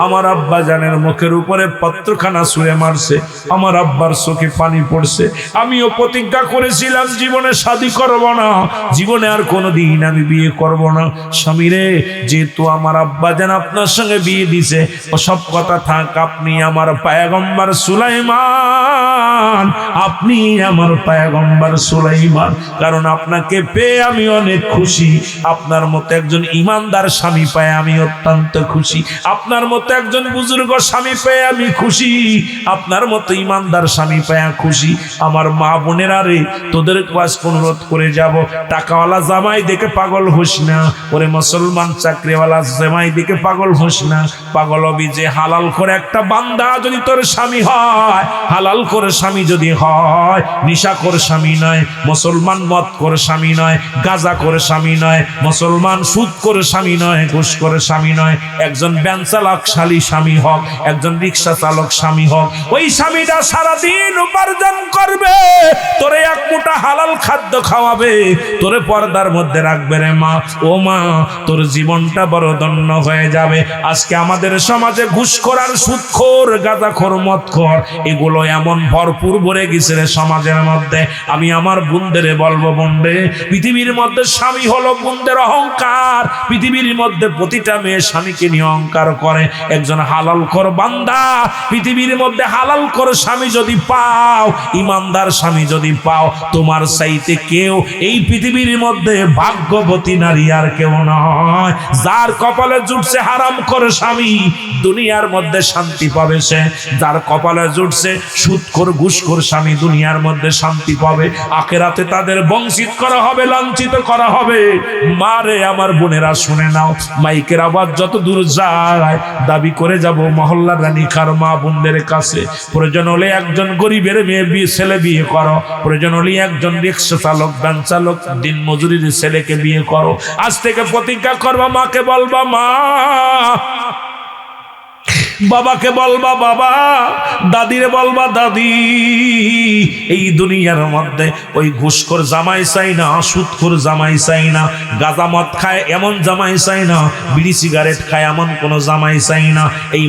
আমার আব্বা জানের মুখের উপরে পত্রখানা ছুঁড়ে মারছে, আমার আব্বার চোখে পানি পড়ছে। আমিও প্রতিজ্ঞা করেছিলাম জীবনে শাদী করব না, জীবনে আর কোনোদিন আমি বিয়ে করব না। স্বামী রে, যেহেতু আমার আব্বা জান আপনার সঙ্গে বিয়ে দিছে, ও সব কথা থাক, আপনি আমার পয়গম্বর সুলাইমান, আপনি আমার পয়গম্বর সুলাইমান। কারণ আপনাকে পেয়ে আমি অনেক খুশি, আপনার মতো একজন ইমানদার স্বামী পায় আমি অত্যন্ত খুশি, আপনার মতো একজন বুজুর্গ স্বামী পেয়ে আমি খুশি, আপনার মতো ইমানদার স্বামী পায় খুশি। আমার মা বোনেরা রে, তোদের কাছে অনুরোধ করে যাব, টাকাওয়ালা জামাই দেখে পাগল হোস না। ওরে মুসলমান, চাকরিওয়ালা জামাই দেখে পাগল হোস না। পাগল হবি যে হালাল করে একটা বান্দা যদি তোর স্বামী হয়, হালাল করে স্বামী যদি হয়, নিশা করে স্বামী নয় মুসলমান, মদ করে স্বামী নয়, গাঁজা করে স্বামী নয় মুসলমান, সুদ করে স্বামী নয়, ঘুষ করে স্বামী নয়। একজন ভ্যান চালকশালী স্বামী হোক, একজন রিক্সা চালক স্বামী হোক, ওই স্বামীটা সারাদিন উপার্জন করবে, তোরে 1 মুঠা হালাল খাদ্য খাওয়াবে, তোরে পর্দার মধ্যে রাখবে রে মা। ও মা, তোর জীবনটা বড় ধন্য হয়ে যাবে। আজকে আমাদের সমাজে ঘুষখোর আর সুদখোর, গাঁজাখোর, মদখোর এগুলো এমন ভরপুর ভরে গেছে রে সমাজের মধ্যে। আমি আমার বোনদের বলবো, বোনরে, পৃথিবীর মধ্যে স্বামী হলো বোনদের অহংকার। পৃথিবীর মধ্যে প্রতিটা মেয়ে স্বামীকে নিয়ে অহংকার করে। একজন হালাল কর বান্দা, পৃথিবীর মধ্যে হালাল করে স্বামী যদি পাও, ইমানদার স্বামী যদি পাও, তোমার চাইতে কেউ এই পৃথিবীর মধ্যে ভাগ্যবতী নারী আর কেউ নয়। যার কপালে জুটছে হারাম করে স্বামী, দুনিয়ার মধ্যে শান্তি পাবে সে। যার কপালে জুটছে সুদখোর ঘুষখোর স্বামী, দুনিয়ার মধ্যে শান্তি পাবে, আখিরাতে তাদের বঞ্চিত করা হবে, লাঞ্ছিত করা হবে। মারে আমার বোনেরা শুনে নাও, মাইকের আওয়াজ যত দূর যায়, দাবি করে যাব মহল্লার রানীখার মা বোনদের কাছে, প্রয়োজন হলে একজন গরিবের মেয়ে ছেলে বিয়ে করো, প্রয়োজন হলে একজন রিক্সা চালক, ভ্যান চালক, দিন মজুরির ছেলেকে বিয়ে করো। আজ থেকে প্রতিজ্ঞা করবা, মাকে বলবা, মা বাবাকে বলবা বাবা, দাদিরে বলবা দাদি, এই দুনিয়ার মধ্যে ওই ঘুষখোর জামাই চাই না, সুদখোর জামাই চাই না, গাঁজা মদ খায় এমন জামাই চাই না, বিড়ি সিগারেট খায় এমন কোন জামাই চাই না, এই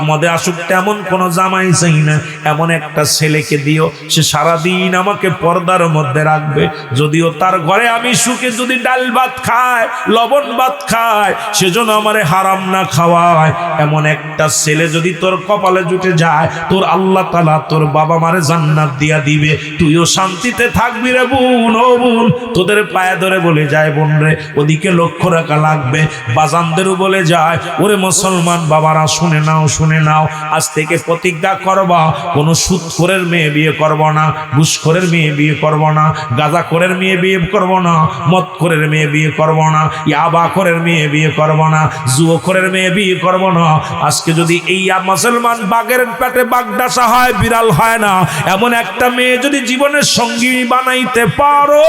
মদে আসক্ত এমন কোন জামাই চাই না। এমন একটা ছেলেকে দিও সে সারাদিন আমাকে পর্দার মধ্যে রাখবে, যদিও তার ঘরে আমি সুখে যদি ডাল ভাত খায়, লবণ ভাত খায়, সেজন্য আমারে হারাম না খাওয়ায়। এমন একটা ছেলে যদি তোর কপালে জুটে যায়, তোর আল্লাহ তাআলা তোর বাবা মারে জান্নাত দিয়া দিবে, তুইও শান্তিতে থাকবি রে বোন। ও বোন, তোদের পায়ে ধরে বলে যায় বোন রে, ওদিকে লক্ষ্য রাখা লাগবে। বাজানদেরও বলে যায়, ওরে মুসলমান বাবারা শুনে নাও, শুনে নাও, আজ থেকে প্রতিজ্ঞা করবা কোনো সুদখোরের মেয়ে বিয়ে করব না, ঘুষখোরের মেয়ে বিয়ে করব না, গাঁজাখোরের মেয়ে বিয়ে করব না, মদখোরের মেয়ে বিয়ে করব না, ইয়াবাখোরের মেয়ে বিয়ে করব না, জুয়াখোরের মেয়ে বিয়ে করব না। আজকে যদি এই মুসলমান বাঘের পেটে বাগডাসা হয়, বিড়াল হয় না, এমন একটা মেয়ে যদি জীবনের সঙ্গী বানাইতে পারো,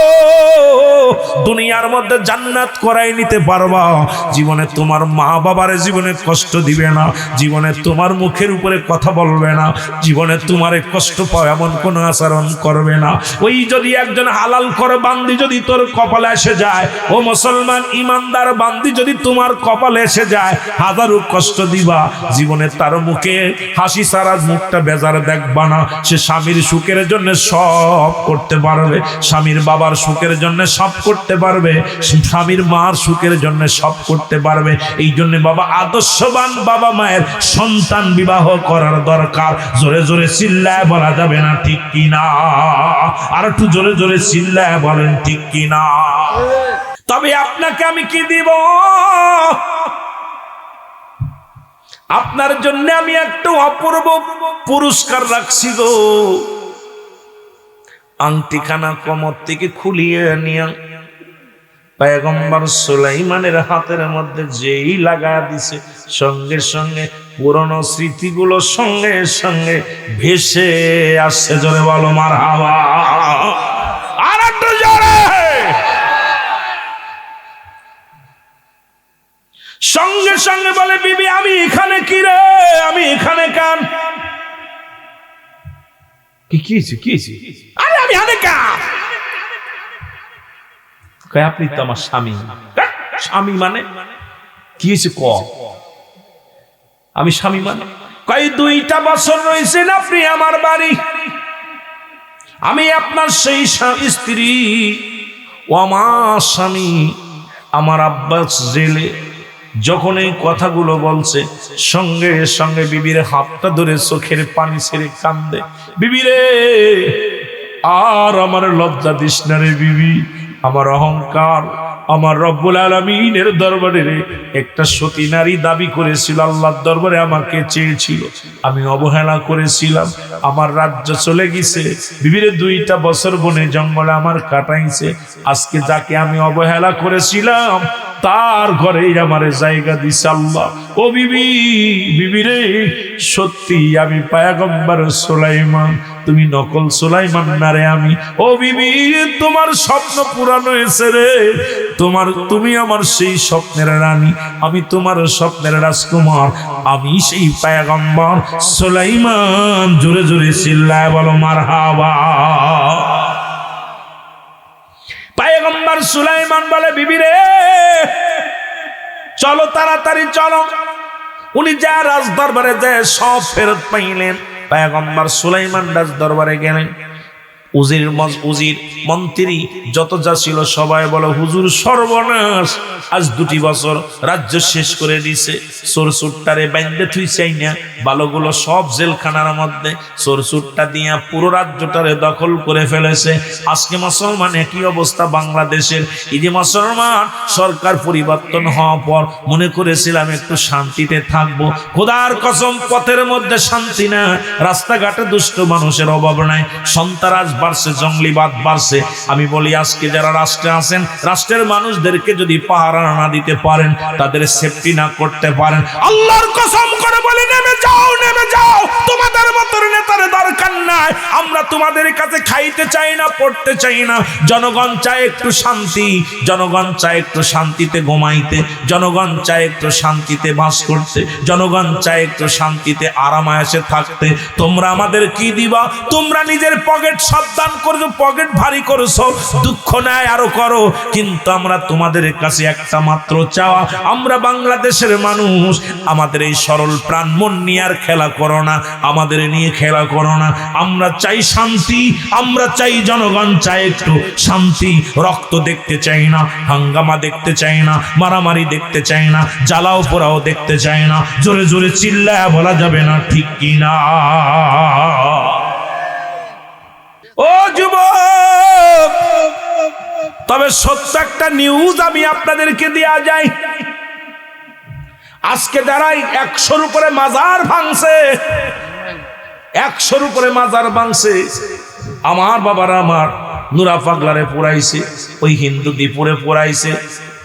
দুনিয়ার মধ্যে জান্নাত করাই নিতে পারবা। জীবনে তোমার মা বাবারে জীবনে কষ্ট দিবে না, জীবনে তোমার মুখের উপরে কথা বলবে না, জীবনে তোমারে কষ্ট পাও এমন কোন আচরণ করবে না। ওই যদি একজন হালাল করে বান্দি যদি তোর কপালে এসে যায়, ও মুসলমান ইমানদার বান্দি যদি তোমার কপালে এসে যায়, হাজারো কষ্ট দিবা, জীবনে তার মুখে হাসি ছাড়া মুখটা বেজার দেখবা না। সে স্বামীর সুখের জন্য সব করতে পারবে, স্বামীর বাবার সুখের জন্য সব করতে পারবে, স্বামীর মার সুখের জন্য সব করতে পারবে। এই জন্য বাবা, আদর্শবান বাবা মায়ের সন্তান বিবাহ করার দরকার। জোরে জোরে চিল্লায় বলা যাবে না ঠিক কিনা? আর একটু জোরে জোরে চিল্লায় বলেন ঠিক কিনা? তবে আপনাকে আমি কি দিব? আপনার জন্য আমি একটা অপূর্ব পুরস্কার রাখছি গো। আংটিখানা কমর থেকে খুলিয়ে নিয়ে পয়গম্বর সুলাইমানের হাতের মধ্যে যেই লাগায়া দিছে, সঙ্গে সঙ্গে পুরনো স্মৃতিগুলো সঙ্গে সঙ্গে ভেসে আসছে। জোরে বলো মারহাবা। আর একটু জোরে। সঙ্গে সঙ্গে বলে, বিবি আমি এখানে কি রে, আমি এখানে কান কি আরে আমি এখানে কান। আপনি তো আমার স্বামী। স্বামী মানে কি হয়েছে ক? আমি স্বামী মানে কই 2টা বছর রয়েছেন আপনি আমার বাড়ি, আমি আপনার সেই স্ত্রী, ও আমার স্বামী। আমার আব্বাস জেলে। যখন এই কথাগুলো বলছে, সঙ্গে সঙ্গে বিবির হাতটা ধরে চোখের পানি ছেড়ে কান্দে, বিবি রে আর আমার লজ্জা দিস না রে বিবি। আমার অহংকার আমার রব্বুল আলামিনের দরবারে একটা সতী নারী দাবি করেছিল, আল্লাহর দরবারে আমাকে চেয়েছিল, আমি অবহেলা করেছিলাম, আমার রাজ্য চলে গেছে। বিবিরে 2টা বছর বনে জঙ্গলে আমার কাটাইছে। আজকে যাকে আমি অবহেলা করেছিলাম তার ঘরে আমার জায়গা দিছে আল্লাহ। ও বিবি, বিবি রে সত্যি আমি পয়গম্বর সুলাইমান, তুমি নকল সুলাইমান না রে আমি। ও বিবি, তোমার স্বপ্ন পূরণ হয়েছে রে, তুমি আমার সেই স্বপ্নের রানী, আমি তোমার স্বপ্নের রাজকুমার, আমি সেই পয়গম্বর সুলাইমান। জোরে জোরে চিল্লায় বলো মারহাবা। পয়গম্বর সুলাইমান বলে, বিবি রে চলো তাড়াতাড়ি চলো। উনি যা রাজ দরবারে যায় সব ফেরত পাইলেন। পয়গম্বর সুলাইমান রাজ দরবারে গেলেন। উজির মন্ত্রী যত যা ছিল সবাই বলে, হুজুর সর্বনাশ, আজ 2টি বছর রাজ্য শেষ করে দিছে। চোরচুট্টারে বাইন্দে থুইছাই না, বালোগুলো সব জেলখানার মধ্যে, চোরচুট্টা দিয়া পুরো রাজ্যটারে দখল করে ফেলেছে। আজকে মুসলমান একই অবস্থা বাংলাদেশের। এই যে মুসলমান সরকার পরিবর্তন হওয়ার পর মনে করেছিলাম একটু শান্তিতে থাকবো, খোদার কসম পথের মধ্যে শান্তি না, রাস্তাঘাটে দুষ্ট মানুষের অভাব নাই, সন্ত্রাস বাড়ছে, জঙ্গলিবাদ বাড়ছে। আমি বলি আজকে যারা রাষ্ট্রে আছেন, রাষ্ট্রের মানুষদেরকে যদি পাহারা না দিতে পারেন, তাদের সেফটি না করতে পারেন, আল্লাহর কসম করে বলি নেমে যাও, নেমে যাও। তোমাদের মতো নেতার দরকার নাই। আমরা তোমাদের কাছে খাইতে চাই না, পড়তে চাই না। জনগণ চায় একটু শান্তি, জনগণ চায় একটু শান্তিতে ঘুমাইতে, জনগণ চায় একটু শান্তিতে বাস করতে, জনগণ চায় একটু শান্তিতে আরামায়েশে থাকতে। তোমরা আমাদের কি দিবা? তোমরা নিজের পকেট সাবধান করছো, পকেট ভারী করছো, দুঃখ নেয় আরো করো। কিন্তু আমরা তোমাদের কাছে একটা মাত্র চাওয়া, আমরা বাংলাদেশের মানুষ, আমাদের এই সরল প্রাণ মন নিয়ে আর খেলা করো না, আমাদের নিয়ে খেলা করো না। আমরা চাই শান্তি, আমরা চাই, জনগণ চাই একটু শান্তি। রক্ত দেখতে চাই না, হাঙ্গামা দেখতে চাই না, মারামারি দেখতে চাই না, জ্বালাও পোড়াও দেখতে চাই না। জোরে জোরে চিল্লায়া বলা যাবে না, ঠিক কি না? ও যুবক, তবে সত্য একটা নিউজ আমি আপনাদেরকে দেয়া যাই। আজকে যারা 100-র উপরে মাজার ভাঙছে, 100-র উপরে মাজার ভাঙছে, আমার বাবারা আমার নুরা পাগলারে পোড়াইছে, ওই হিন্দু দ্বীপুরে পোড়াইছে।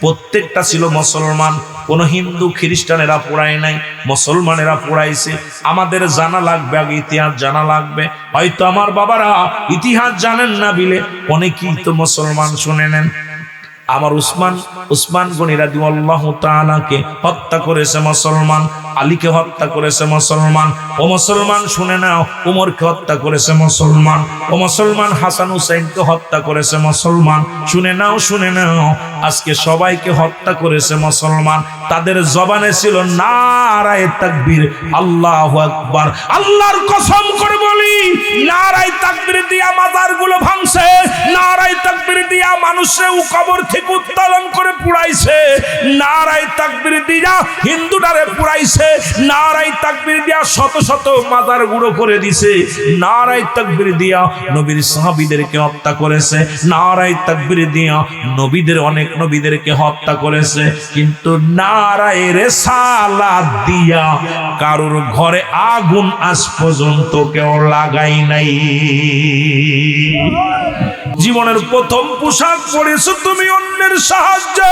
প্রত্যেকটা ছিল মুসলমান, কোন হিন্দু খ্রিস্টানেরা পোড়ায় নাই, মুসলমানেরা পোড়াইছে। আমাদের জানা লাগবে, আগে ইতিহাস জানা লাগবে। হয়তো আমার বাবারা ইতিহাস জানেন না বিলে অনেকেই তো মুসলমান শুনে নেন। আমার উসমান গনি রাদিয়াল্লাহু তাআলাকে হত্যা করেছে মুসলমান, আলীকে হত্যা করেছে মুসলমান। ও মুসলমান শুনে নাও, উমরকে হত্যা করেছে মুসলমান। ও মুসলমান হাসান হুসাইনকে হত্যা করেছে মুসলমান। শুনে নাও, শুনে নাও, আজকে সবাইকে হত্যা করেছে মুসলমান। তাদের জবানে ছিল নারায়ে তাকবীর, আল্লাহু আকবার। আল্লাহর কসম করে বলি, নারায়ে তাকবীর দিয়া মাজারগুলো ভাঙছে, নারায়ে তাকবীর দিয়া মানুষে কবর থেকে উত্তোলন করে পুড়াইছে, নারায়ে তাকবীর দিয়া হিন্দুটারে পুড়াইছে, নারায়ে তাকবীর দিয়া শত শত মাজার গুঁড়ো করে দিছে, নারায়ে তাকবীর দিয়া নবীর সাহাবীদেরকে হত্যা করেছে, নারায়ে তাকবীর দিয়া নবীদের অনেক নবীদেরকে হত্যা করেছে। কিন্তু নারায়ে রিসালাত দিয়া কারোর ঘরে আগুন আজ পর্যন্ত কেউ লাগাই নাই। জীবনের প্রথম পোশাক পরেছো তুমি অন্যের সাহায্যে,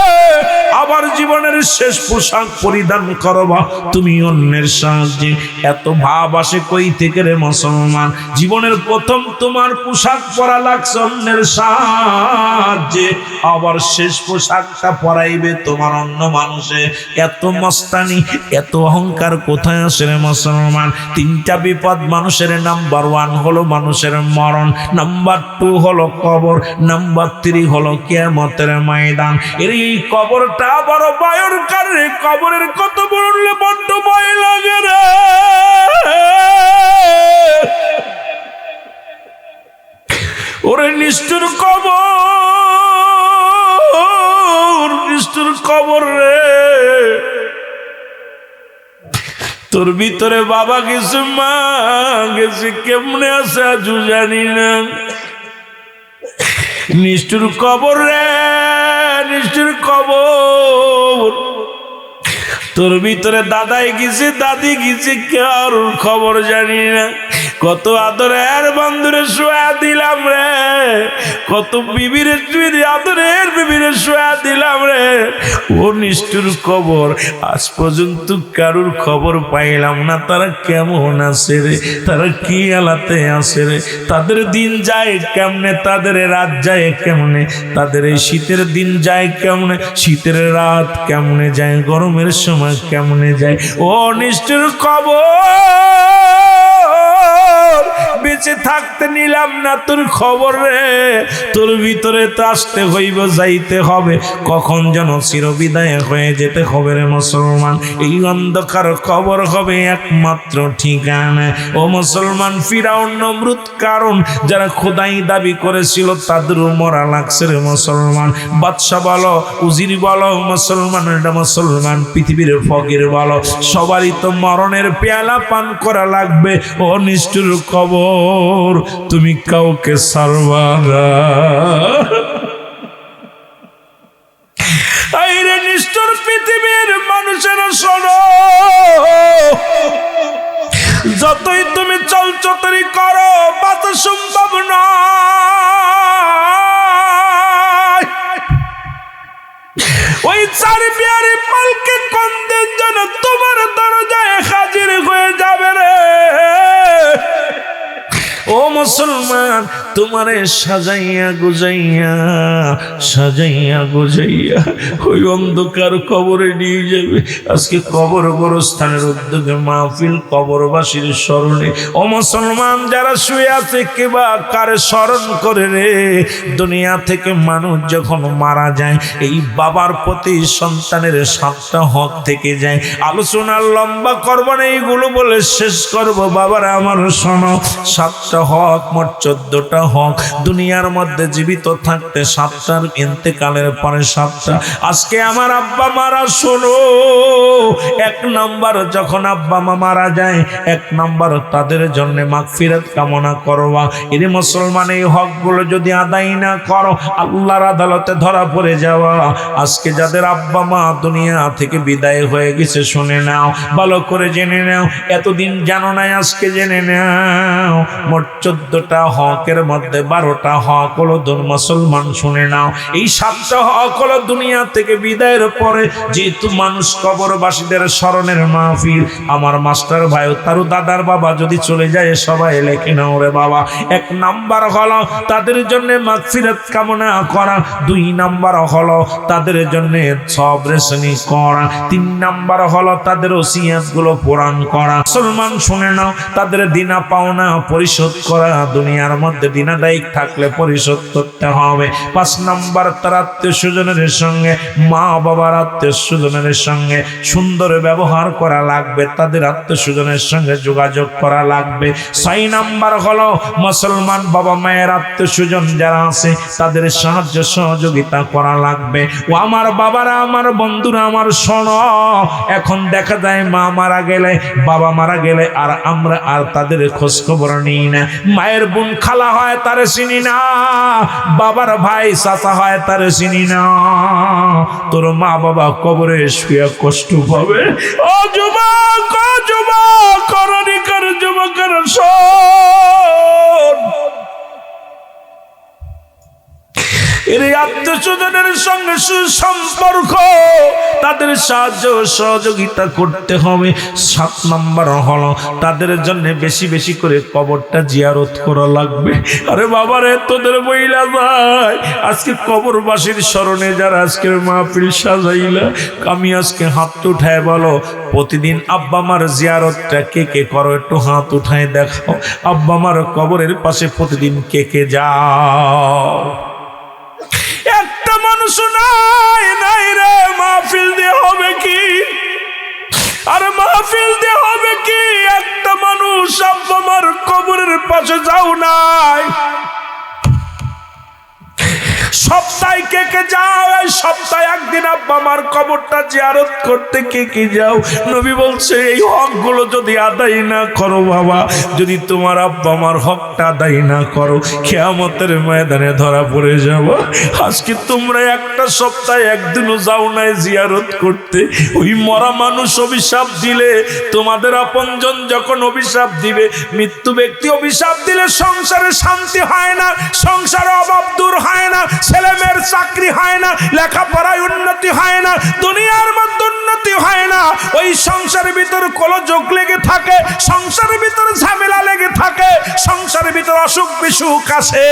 আবার জীবনের শেষ পোশাক পরিধান করবা তুমি অন্যের সাহায্যে। এত ভাব আসে কই থেকে রে মুসলমান? জীবনের প্রথম তোমার পোশাক পরা লাগছে অন্যের সাহায্যে, আবার শেষ পোশাকটা পরাইবে তোমার অন্য মানুষে। এত মস্তানি, এত অহংকার কোথায় আসে রে মুসলমান? তিনটা বিপদ মানুষের, নাম্বার 1 হলো মানুষের মরণ, নাম্বার 2 হলো কবর, নাম্বার 3 হলো কিয়ামতের ময়দান। এই কবরটা বড় ভয়ঙ্কর রে, কবরের কত বললে বড্ড ভয় লাগে রে। ওরে নিষ্ঠুর কবর, নিষ্ঠুর কবর রে। তোর ভিতরে বাবা গেছে, মা গেছে, কেমনে আছে আজও জানি না। নিষ্ঠুর কবর রে, নিষ্ঠুর কবর। তোর ভিতরে দাদাই গেছে, দাদি গেছে, কার খবর জানি না। কত আদরের বন্ধুরে শোয়া দিলাম রে, কত বিবির আদরের বিবিরে শোয়া দিলাম রে। ও নিষ্ঠুর কবর, আজ পর্যন্ত কারুর খবর পাইলাম না তারা কেমন আছে রে, তারা কি আলাতে আছে রে, তাদের দিন যায় কেমনে, তাদের রাত যায় কেমনে, তাদের এই শীতের দিন যায় কেমনে, শীতের রাত কেমনে যায়, গরমের সময় কেমনে যায়। ও নিষ্ঠুর কবর, বেঁচে থাকতে নিলাম না তোর খবর রে। তোর ভিতরে তো আসতে হইব, যাইতে হবে, কখন যেন চিরবিদায় হয়ে যেতে হবে রে মুসলমান। এই অন্ধকার কবর হবে একমাত্র ঠিকানা। ও মুসলমান, ফিরাউন, নমরুদ, কারণ যারা খোদাই দাবি করেছিল তাদেরও মরা লাগছে রে মুসলমান। বাদশা বলো, উজির বলো, মুসলমান এটা মুসলমান, পৃথিবীর ফকির বলো, সবারই তো মরণের পেয়ালা পান করা লাগবে। ও নিষ্ঠুর কবর, তুমি কাউকে ছাড়বা না। আইরে নিষ্ঠুর পৃথিবীর মানুষেরা শোনো, যতই তুমি চলচতরি করো বাঁচা সম্ভব নয়। ওই চার বিয়ারি পালকে কোনদিন যেন তোমার দরজায় হাজির হয়ে যাবে রে। ও মুসলমান, তোমারে সাজাইয়া গুজাইয়া ওই অন্ধকার কবরে নিয়ে যাবে। আজকে কবর গোরস্থানের উদ্যোগে মাহফিল কবরবাসীর স্মরণে। ও মুসলমান, যারা শুয়ে আছে কেবা কারে স্মরণ করে রে। দুনিয়া থেকে মানুষ যখন মারা যায়, এই বাবার প্রতি সন্তানের 7টা হক থেকে যায়। আলোচনা লম্বা করব না, এইগুলো বলে শেষ করব। বাবারা আমার শোনো, 7টা হক, মোট 14টা হক। দুনিয়ার মধ্যে জীবিত থাকতে 7টার, ইন্তেকালের পরে 7টা। আজকে আমার আব্বা মারা, শোনো, 1 নাম্বার যখন আব্বা মা মারা যায়, 1 নাম্বার তাদের জন্য মাগফিরাত কামনা করবা। এর মুসলমান, এই হকগুলো যদি আদায় না করো, আল্লাহর আদালতে ধরা পড়ে যাওয়া। আজকে যাদের আব্বা মা দুনিয়া থেকে বিদায় হয়ে গেছে, শুনে নাও, ভালো করে জেনে নাও। এতদিন জানো নাই, আজকে জেনে নাও। মোট 14টা হকের মধ্যে 12টা হক হলো মুসলমান, শুনে নাও। এই 7টা হক হলো দুনিয়া থেকে বিদায়ের পরে যেহেতু মানুষ কবরবাসীদের স্মরণের মাহফিল। আমার মাস্টার ভাই, তারও দাদার বাবা যদি চলে যায়, সবাই লেখে নাও রে বাবা। 1 নাম্বার হলো তাদের জন্য মাগফিরাত কামনা করা। 2 নাম্বার হলো তাদের জন্য সবরেশনি করা। 3 নাম্বার হলো তাদের ওসিয়াত গুলো পূরণ করা। মুসলমান শুনে নাও, তাদের দিনা পাওনা পরিশোধ করা। দুনিয়ার মধ্যে দিনা দায়িক থাকলে পরিশোধ করতে হবে। 5 নাম্বার, তার আত্মীয় স্বজনের সঙ্গে, মা বাবার আত্মীয় স্বজনের সঙ্গে সুন্দর ব্যবহার করা লাগবে, তাদের আত্মীয় স্বজনের সঙ্গে যোগাযোগ করা লাগবে। 6 নাম্বার হলো মুসলমান বাবা মায়ের আত্মীয় স্বজন যারা আছে, তাদের সাহায্য সহযোগিতা করা লাগবে। ও আমার বাবারা, আমার বন্ধুরা, আমার শোনো, এখন দেখা যায় মা মারা গেলে, বাবা মারা গেলে আর আমরা আর তাদের খোঁজ খবর নিই না। মায়ের বোন খালা হয়, তারে চিনি না। বাবার ভাই চাচা হয়, তারে চিনি না। তোর মা বাবা কবরে শুয়ে কষ্ট পাবে। ও যুবক, ও যুবক, করণী কর যুবকের শোন। এর আত্মীয় স্বজনের সঙ্গে সুসম্পর্ক, তাদের সাহায্য সহযোগিতা করতে হবে। 7 নাম্বার হলো তাদের জন্য বেশি বেশি করে কবরটা জিয়ারত করা লাগবে। আরে বাবারে, তোদের বইলা ভাই, আজকে কবরবাসীর স্মরণে যারা আজকের মাহফিল সাজাইলা, আমি আজকে হাত উঠায় বলো, প্রতিদিন আব্বা মার জিয়ারতটা কে কে করো? একটু হাত উঠায় দেখাও। আব্বা মার কবরের পাশে প্রতিদিন কে কে যাও? একটা মানুষ নাই রে। মাহফিল দিয়ে হবে কি? আর মাহফিল দিয়ে হবে কি? একটা মানুষ আব্বা মার কবরের পাশে যাও নাই। সপ্তাহে কে কে যাও? এই সপ্তাহে একদিন আব্বা মার কবরটা জিয়ারত করতে কে কে যাও? নবী বলছে, এই হকগুলো যদি আদায় না করো বাবা, যদি তোমার আব্বা মার হকটা আদায় না করো, কিয়ামতের ময়দানে ধরা পড়ে যাবা। আজকে তোমরা একটা সপ্তাহে একদিনও যাও নাই জিয়ারত করতে। ওই মরা মানুষ অভিশাপ দিলে, তোমাদের আপনজন যখন অভিশাপ দিবে, মৃত্যু ব্যক্তি অভিশাপ দিলে সংসারে শান্তি হয় না, সংসারে অভাব দূর হয় না, ছেলে মেয়ের চাকরি হয় না, লেখাপড়ায় উন্নতি হয় না, দুনিয়ার মধ্যে উন্নতি হয় না। ওই সংসারের ভিতর কলযোগ লেগে থাকে, সংসারের ভিতর ঝামেলা লেগে থাকে, সংসারের ভিতর অসুখ বিসুখ আসে।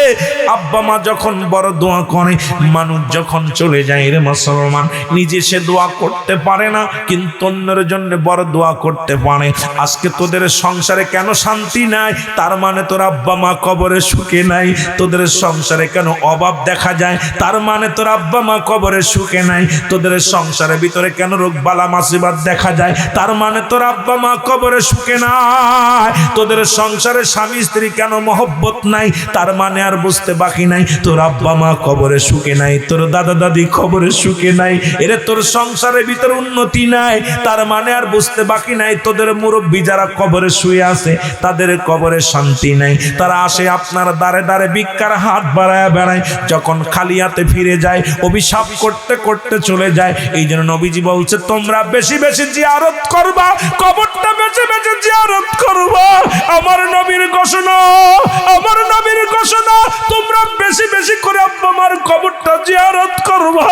আব্বা মা যখন বড় দোয়া করে, মানুষ যখন চলে যায় রে মুসলমান, নিজে সে দোয়া করতে পারে না, কিন্তু অন্যের জন্য বড় দোয়া করতে পারে। আজকে তোদের সংসারে কেন শান্তি নাই? তার মানে তোর আব্বা মা কবরে সুখে নাই। তোদের সংসারে কেন অভাব দেখা যায়? তার মানে তোর আব্বা মা কবরে সুখে নাই। তোদের সংসারের ভিতরে কেন রোগ বালা মুসিবত দেখা যায়? তার মানে তোর আব্বা মা কবরে সুখে নাই। তোদের সংসারে স্বামী স্ত্রী কেন মহব্বত নাই? তার মানে আর বুঝতে বাকি নাই তোর আব্বা মা কবরে সুখে নাই, তোর দাদা দাদি কবরে সুখে নাই। এরে তোর সংসারের ভিতরে উন্নতি নাই, তার মানে আর বুঝতে বাকি নাই তোদের মুরব্বী যারা কবরে শুয়ে আছে, তাদের কবরে শান্তি নাই। তারা আসে আপনার দ্বারে দ্বারে ভিক্ষার হাত বাড়ায় বেড়ায়, যখন খালি হাতে ফিরে যায় অভিশাপ করতে করতে চলে যায়। এই জন্য নবীজি বলছে, তোমরা তোমরা বেশি বেশি জিয়ারত করবা, কবরটা বেশি বেশি জিয়ারত করবা। আমার নবীর ঘোষণা, আমার নবীর ঘোষণা, তোমরা বেশি বেশি করে আব্বা আমার কবরটা জিয়ারত করবা।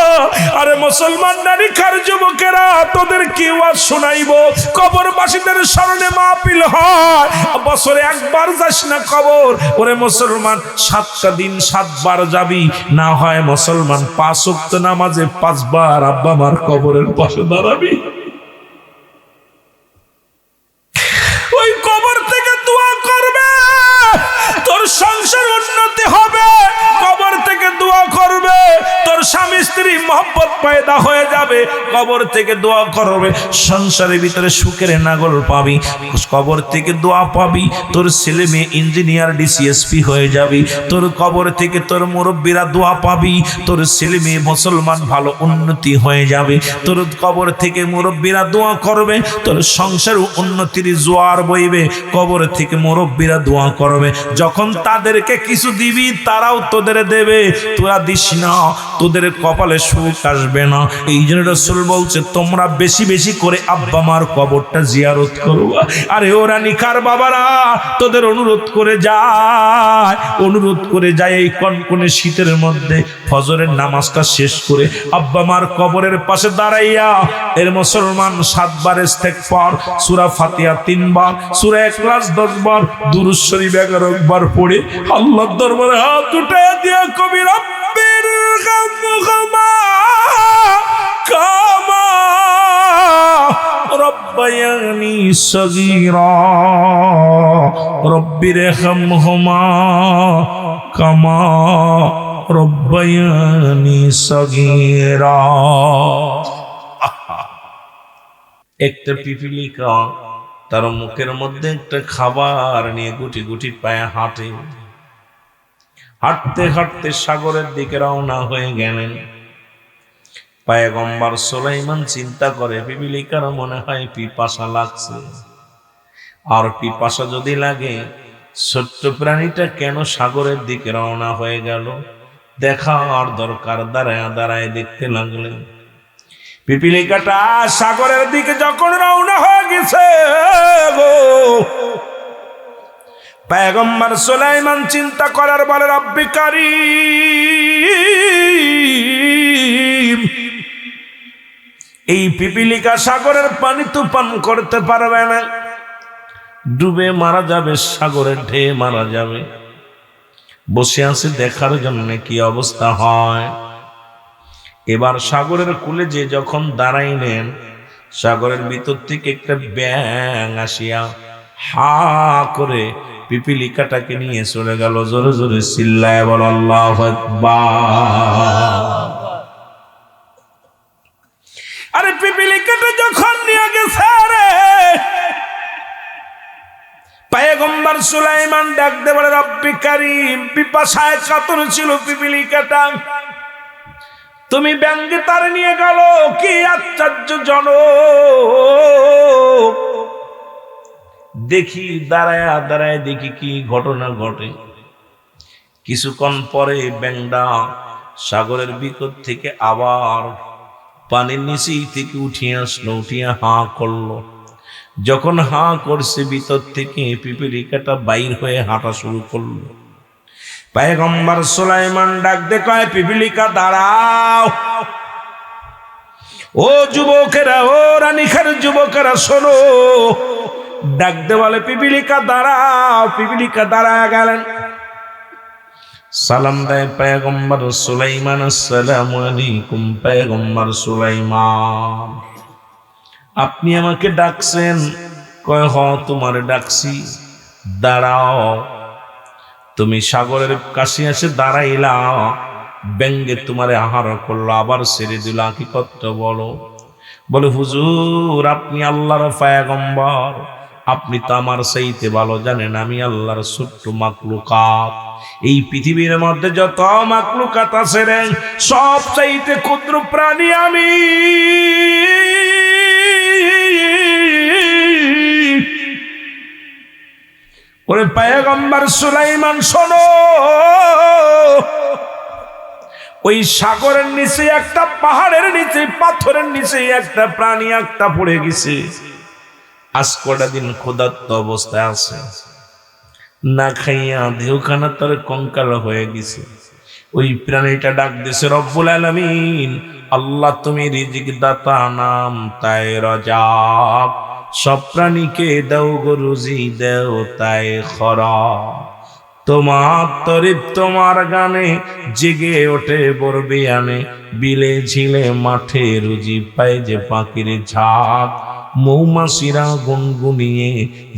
আরে মুসলমান নারী খার যুবকেরা, তোদের কি ওয়াজ শোনাইবো? কবরবাসীদের স্মরণে মাহফিল হয়, বছরে একবার যাস না কবর? ওরে মুসলমান, 7টা দিন 7 বার যাবি, না হয় মুসলমান 5 ওয়াক্ত নামাজে 5 বার আব্বা আমার কবরের পাশে দাঁড়াবি। ওই কবর থেকে দোয়া করবে, তোর সংসার উন্নতি হবে। কবর থেকে দোয়া করবে, তোর স্বামী স্ত্রী মহব্বত পয়দা হয়ে যাবে। কবর থেকে দোয়া করবে, সংসারের ভিতরে সুখের নাগল পাবি। কবর থেকে দোয়া পাবি, তোর ছেলে মেয়ে ইঞ্জিনিয়ার ডিসিএসপি হয়ে যাবি। তোর কবর থেকে তোর মুরব্বীরা দোয়া পাবি, তোর ছেলে মেয়ে মুসলমান ভালো উন্নতি হয়ে যাবে। তোর কবর থেকে মুরব্বীরা দোয়া করবে, তোর সংসার উন্নতির জোয়ার বইবে। কবর থেকে মুরব্বীরা দোয়া করবে, যখন তাদেরকে কিছু দিবি তারাও তোদের দেবে। তোরা দিস না, তোদের কপালে সুখ আসবে না। এই জন্য রাসূল বলছে, তোমরা বেশি বেশি করে আব্বা মার কবরটা জিয়ারত করবা। আরে ওরা নিকার বাবারা, তোদের অনুরোধ করে যায়, অনুরোধ করে যায়, এই কনকনে শীতের মধ্যে ফজরের নামাজটা শেষ করে আব্বা মার কবরের পাশে দাঁড়াইয়া এর মুসলমান 7 বার ইস্তেগফার, সূরা ফাতিহা 3 বার, সূরা ইখলাস 10 বার, দুরূদ শরীফ 11 বার পড়ে আল্লাহর দরবারে হাত উঠায় দিয়া কবি রব্বির গামহুমা কামা রব্বায়ানি সগীরা, রব্বির গামহুমা কামা রব্বায়ানি সগীরা। একটা পিপিলিকা তার মুখের মধ্যে একটা খাবার নিয়ে গুটি গুটি পায়ে হাঁটে। হাঁটতে হাঁটতে সাগরের দিকে রওনা হয়ে গেলেন। পয়গম্বর সুলাইমান চিন্তা করে, পিপিলিকার মনে হয় পিপাসা লাগছে, আর পিপাসা যদি লাগে ছোট্ট প্রাণীটা কেন সাগরের দিকে রওনা হয়ে গেল, দেখার দরকার। দাঁড়ায় দাঁড়ায় দেখতে লাগলেন। পিপিলিকাটা সাগরের দিকে যখন রওনা হয়ে গেছে গো, পয়গম্বর সুলাইমান চিন্তা করার বলে, রব্বি কারীম, এই পিপিলিকা সাগরের পানি তো পান করতে পারবে না, ডুবে মারা যাবে, সাগরের ঢেউ মারা যাবে। বসে আছে দেখার জন্য কি অবস্থা হয়। এবার সাগরের কূলে যে যখন দাঁড়াইলেন, সাগরের ভিতর থেকে একটা ব্যাঙ আসিয়া হা করে পিপিলিকাটাকে নিয়ে চলে গেল। জোরে জোরে চিল্লায় বল আল্লাহু আকবার। আরে পিপিলিকাটা যখন নিয়ে গেছে রে, পয়গম্বর সুলাইমান ডাক দে বলে, রব্বি কারীম, পিপাসায় কাতর ছিল পিপিলিকাটা, তুমি ব্যাঙকে তার নিয়ে গেল, কি আশ্চর্যজনক। দেখি দাঁড়ায় দাঁড়ায় দেখি কি ঘটনা ঘটে। কিছুক্ষণ পরে ব্যাঙটা সাগরের ভিতর থেকে আবার পানির নিচে থেকে উঠিয়ে আসলো, উঠিয়ে হা করলো। যখন হা করছে, ভিতর থেকে পিপিলিকাটা বাইর হয়ে হাঁটা শুরু করলো। পয়গম্বর সুলাইমান ডাক দে কয়, পিপিলিকা দাঁড়াও। ও যুবকেরা, ও রানীখার যুবকেরা শোনো। ডাক দে বলে, পিপিলিকা দাঁড়াও। পিপিলিকা দাঁড়ায় গেলেন। সালাম দেয় পয়গম্বর সুলাইমান, আসসালামু আলাইকুম পয়গম্বর সুলাইমান, আপনি আমাকে ডাকছেন? কয়, হ তোমারে ডাকছি। দাঁড়াও। তুমি সাগরের কাছে এসে দাঁড়াইলা, ব্যঙ্গে তোমারে আহার করলো, আবার ছেড়ে দিল, কি করতে বলো? বলে, হুজুর আপনি আল্লাহর পয়গম্বর, আপনি তো আমার চাইতে ভালো জানেন আমি আল্লাহর ছোট্ট মাখলুকাত। এই পৃথিবীর মধ্যে যত মাখলুকাত আছে রে, সব চাইতে ক্ষুদ্র প্রাণী আমি। ওরে পয়গম্বর সুলাইমান শোনো, ওই সাগরের নিচে একটা পাহাড়ের নিচে পাথরের নিচে একটা প্রাণী একটা পড়ে গেছে, আজ কটা দিন ক্ষুধার্ত অবস্থায় আছে, না খাইয়া দেহখানা তার কঙ্কাল হয়ে গেছে। ওই প্রাণীটা ডাক দিছে, রব্বুল আলামিন, আল্লাহ তুমি রিজিক দাতা নাম তাই রাজাক, সব প্রাণীকে দাও গো রুজি দেও তাই খরা, তোমার তরিফ তোমার গানে জেগে ওঠে বরবে আনে, বিলে ঝিলে মাঠে রুজি পায় যে পাখির ঝাঁক, মৌমাছিরা গুনগুনিয়ে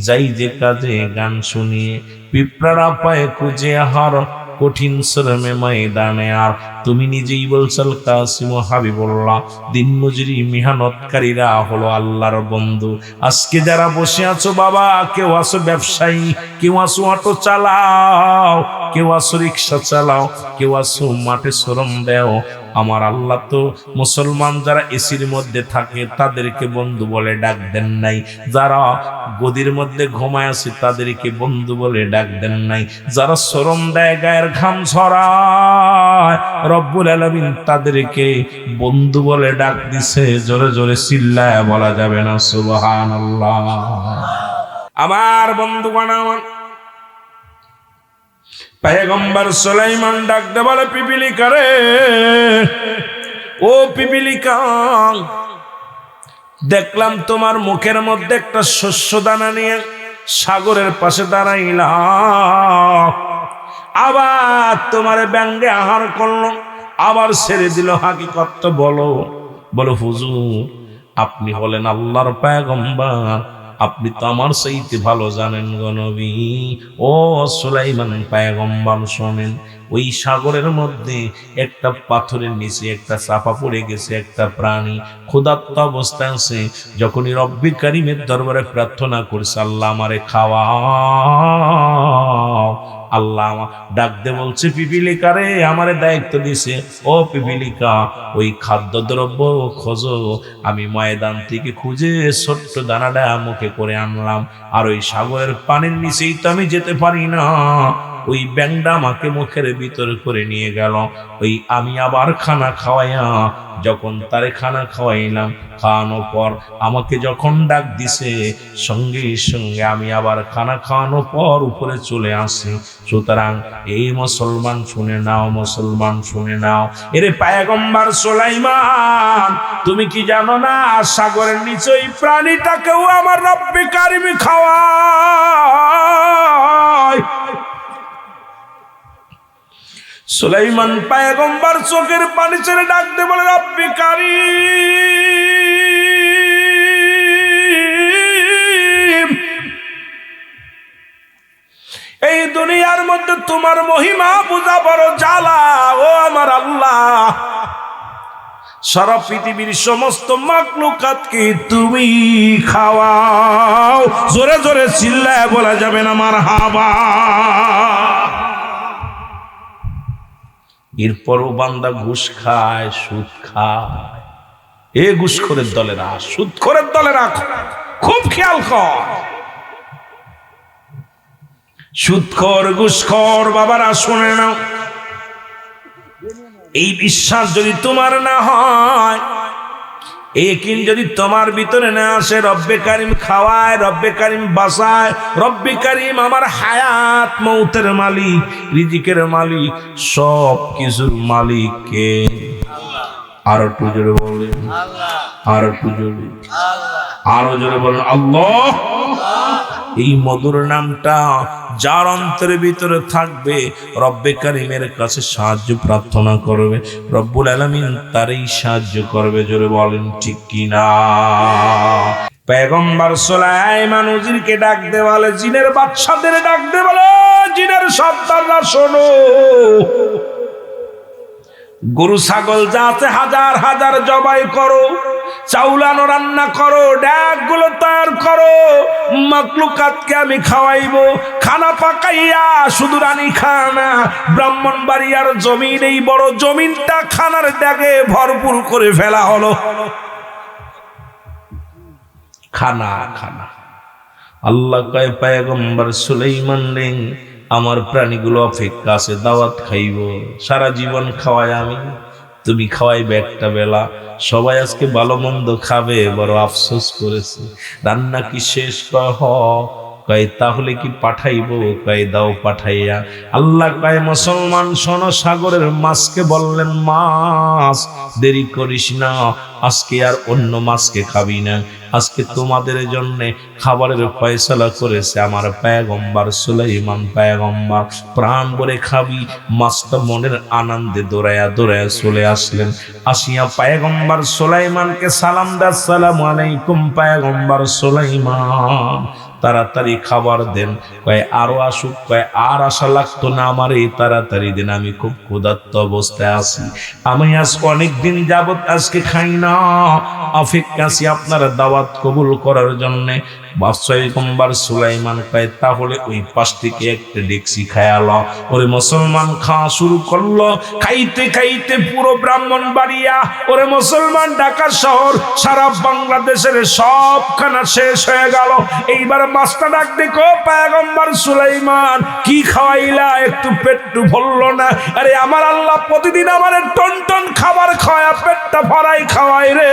যাই যে কাজে গান শুনিয়ে, পিঁপড়ারা পায় খুঁজে আহার কঠিন শ্রমে ময়দানে। আর তুমি নিজেই বলছাল কাসিম হাবিবুল্লাহ, দিনমজুরি মেহনতকারীরা হলো আল্লাহর বন্ধু। আজকে যারা বসে আছো বাবা, কেউ আছো ব্যবসায়ী, কেউ আছো অটো চালাও, কেউ আছো রিক্সা চালাও, কেউ আছো মাঠে শ্রম দেও, আমার আল্লাহ তো মুসলমান যারা এসির মধ্যে থাকে তাদেরকে বন্ধু বলে ডাক দেন নাই, যারা গদির মধ্যে ঘুমায় আছে তাদেরকে বন্ধু বলে ডাক দেন নাই, যারা শ্রম দেয় গায়ের ঘাম ঝরায় রব্বুল আলামিন তাদেরকে বন্ধু বলে ডাক দিছে। জোরে জোরে চিল্লায় বলা যাবে না সুবহানাল্লাহ। আমার বন্ধুগণ, আমার পয়গম্বর সুলাইমান ডাকতে বলে, পিপিলিকা রে, ও পিপিলিকা, দেখলাম তোমার মুখের মধ্যে একটা শস্য দানা নিয়ে সাগরের পাশে দাঁড়াইলাম, আবার তোমার ব্যাঙ্গে আহার করলো, আবার ছেড়ে দিল, হাকিকত বলো। বলো হুজুর, আপনি হলেন আল্লাহর পয়গম্বর, আপনি তো আমার চাইতে ভালো জানেন গো নবী। ও সুলাইমান পয়গম্বর শোনেন, ওই সাগরের মধ্যে একটা পাথরের নিচে একটা চাপা পড়ে গেছে একটা প্রাণী, ক্ষুধার্ত অবস্থায় আছে। যখনই রব্বি কারিমের দরবারে প্রার্থনা করছে, আল্লাহ আমারে খাওয়াও, আল্লাহ ডাক দে বলছে, পিপিলিকা রে, আমারে দায়িত্ব দিছে, ও পিপিলিকা, ওই খাদ্যদ্রব্য খোঁজো। আমি ময়দান থেকে খুঁজে ছোট্ট দানাটা মুখে করে আনলাম, আর ওই সাগরের পানির নিচেই তো আমি যেতে পারি না, ওই ব্যাংটা আমাকে মুখের ভিতরে করে নিয়ে গেল। ওই আমি আবার খানা খাওয়াইয়া, যখন তারে খানা খাওয়াইলাম, খাওয়ানোর পর আমাকে যখন ডাক দিছে, সঙ্গে সঙ্গে আমি আবার খানা খাওয়ানোর পর উপরে চলে আসি। সুতরাং এই মুসলমান শুনে নাও, মুসলমান শুনে নাও, এরে পয়গম্বর সুলাইমান, তুমি কি জানো না সাগরের নিচে ওই প্রাণীটাকেও আমার রব্বে কারিম খাওয়ায়। সুলাইমান পয়গম্বর চোখের পানি ছেড়ে ডাকতে বলে, রব্বে কারিম, এই দুনিয়ার মধ্যে তোমার মহিমা বোঝা বড় জ্বালা, ও আমার আল্লাহ, সারা পৃথিবীর সমস্ত মাখলুকাতকে তুমি খাওয়াও। জোরে জোরে চিল্লায় বলা যাবে না মারহাবা। এরপরও বান্দা ঘুষ খায়, সুদ খায়। এ ঘুষখোরের দলেরা, সুদখোরের দলেরা খুব খেয়াল কর। সুদখোর, ঘুষখোর বাবারা শুনে নাও, এই বিশ্বাস যদি তোমার না হয়, একিন যদি তোমার ভিতরে না আসে, রব্বে কারিম খাওয়ায়, রব্বে কারিম বাঁচায়, রব্বে কারিম আমার হায়াত মৌতের মালিক, রিজিকের মালিক, সব কিছুর মালিক কে? আর একটু জোরে বলেন, আর একটু জোরে, আরো জোরে বলেন আল্লাহ। এই মধুর নামটা যার অন্তরের ভিতরে থাকবে, রব্বে কারিমের কাছে সাহায্য প্রার্থনা করবে, রব্বুল আলামিন তারই সাহায্য করবে। জোরে বলেন ঠিক কিনা? পয়গম্বর সুলাইমান উজিরকে ডাক দে বলে, জিনের বাদশাদের ডাক দে বলে, জিনের সর্দাররা শোনো, গরু ছাগল যা আছে হাজার হাজার জবাই করো, চাউলানো রান্না করো, ডাকগুলো তৈয়ার করো, মাকলুকাতকে আমি খাওয়াইবো। খানা পাকাইয়া শুধু রানী খানা, ব্রাহ্মণবাড়িয়ার জমিন, এই বড় জমিনটা খানার ডাকে ভরপুর করে ফেলা হলো। খানা খানা। আল্লাহ কয় পয়গম্বর সুলাইমান রে, আমার প্রাণীগুলো অপেক্ষা আছে, দাওয়াত খাইব, সারা জীবন খাওয়াই আমি, তুমি খাওয়াইবে একটা বেলা। সবাই আজকে ভালো মন্দ খাবে, বড় আফসোস করেছে। রান্না কি শেষ? কয় তাহলে কি পাঠাইবো? কয় দাও পাঠাইয়া। আল্লাহ কয় মুসলমান শোনো, সাগরের মাছকে বললেন মাছ দেরি করিস না, আজকে আর অন্য মাছকে খাবি না, আজকে তোমাদের জন্য খাবারের ফয়সালা করেছে আমার পয়গম্বর সুলাইমান পয়গম্বর, প্রাণ ভরে খাবি। মাছটা মনের আনন্দে দৌড়ায়া দৌড়ায়া চলে আসলেন। আসিয়া পয়গম্বর সুলাইমানকে সালাম দা, আসসালামু আলাইকুম পয়গম্বর সুলাইমান, তাড়াতাড়ি খাবার দেন। কয় আরো আসুক। কয় আর আশা লাগতো না, আমার এই তাড়াতাড়ি দেন, আমি খুব ক্ষুধার্ত অবস্থায় আছি, আমি আজ অনেকদিন যাবত আজকে খাই না, অপেক্ষা আছি আপনার দাওয়াত কবুল করার জন্যে। পয়গম্বর সুলাইমান কয় তাহলে ওই পাশ থেকে একটা ডেকসি খায়ালো। ওরে মুসলমান খাওয়া শুরু করলো, খাইতে খাইতে পুরো ব্রাহ্মণবাড়িয়া, ওরে মুসলমান ঢাকা শহর, সারা বাংলাদেশের সব খানা শেষ হয়ে গেল। এইবার মাছটা ডাক দেখো, পয়গম্বর সুলাইমান কি খাওয়াইলা, একটু পেটটু ভরলো না? আরে আমার আল্লাহ প্রতিদিন আমার টন টন খাবার খাওয়ায়, পেটটা ভরাই খাওয়াই রে,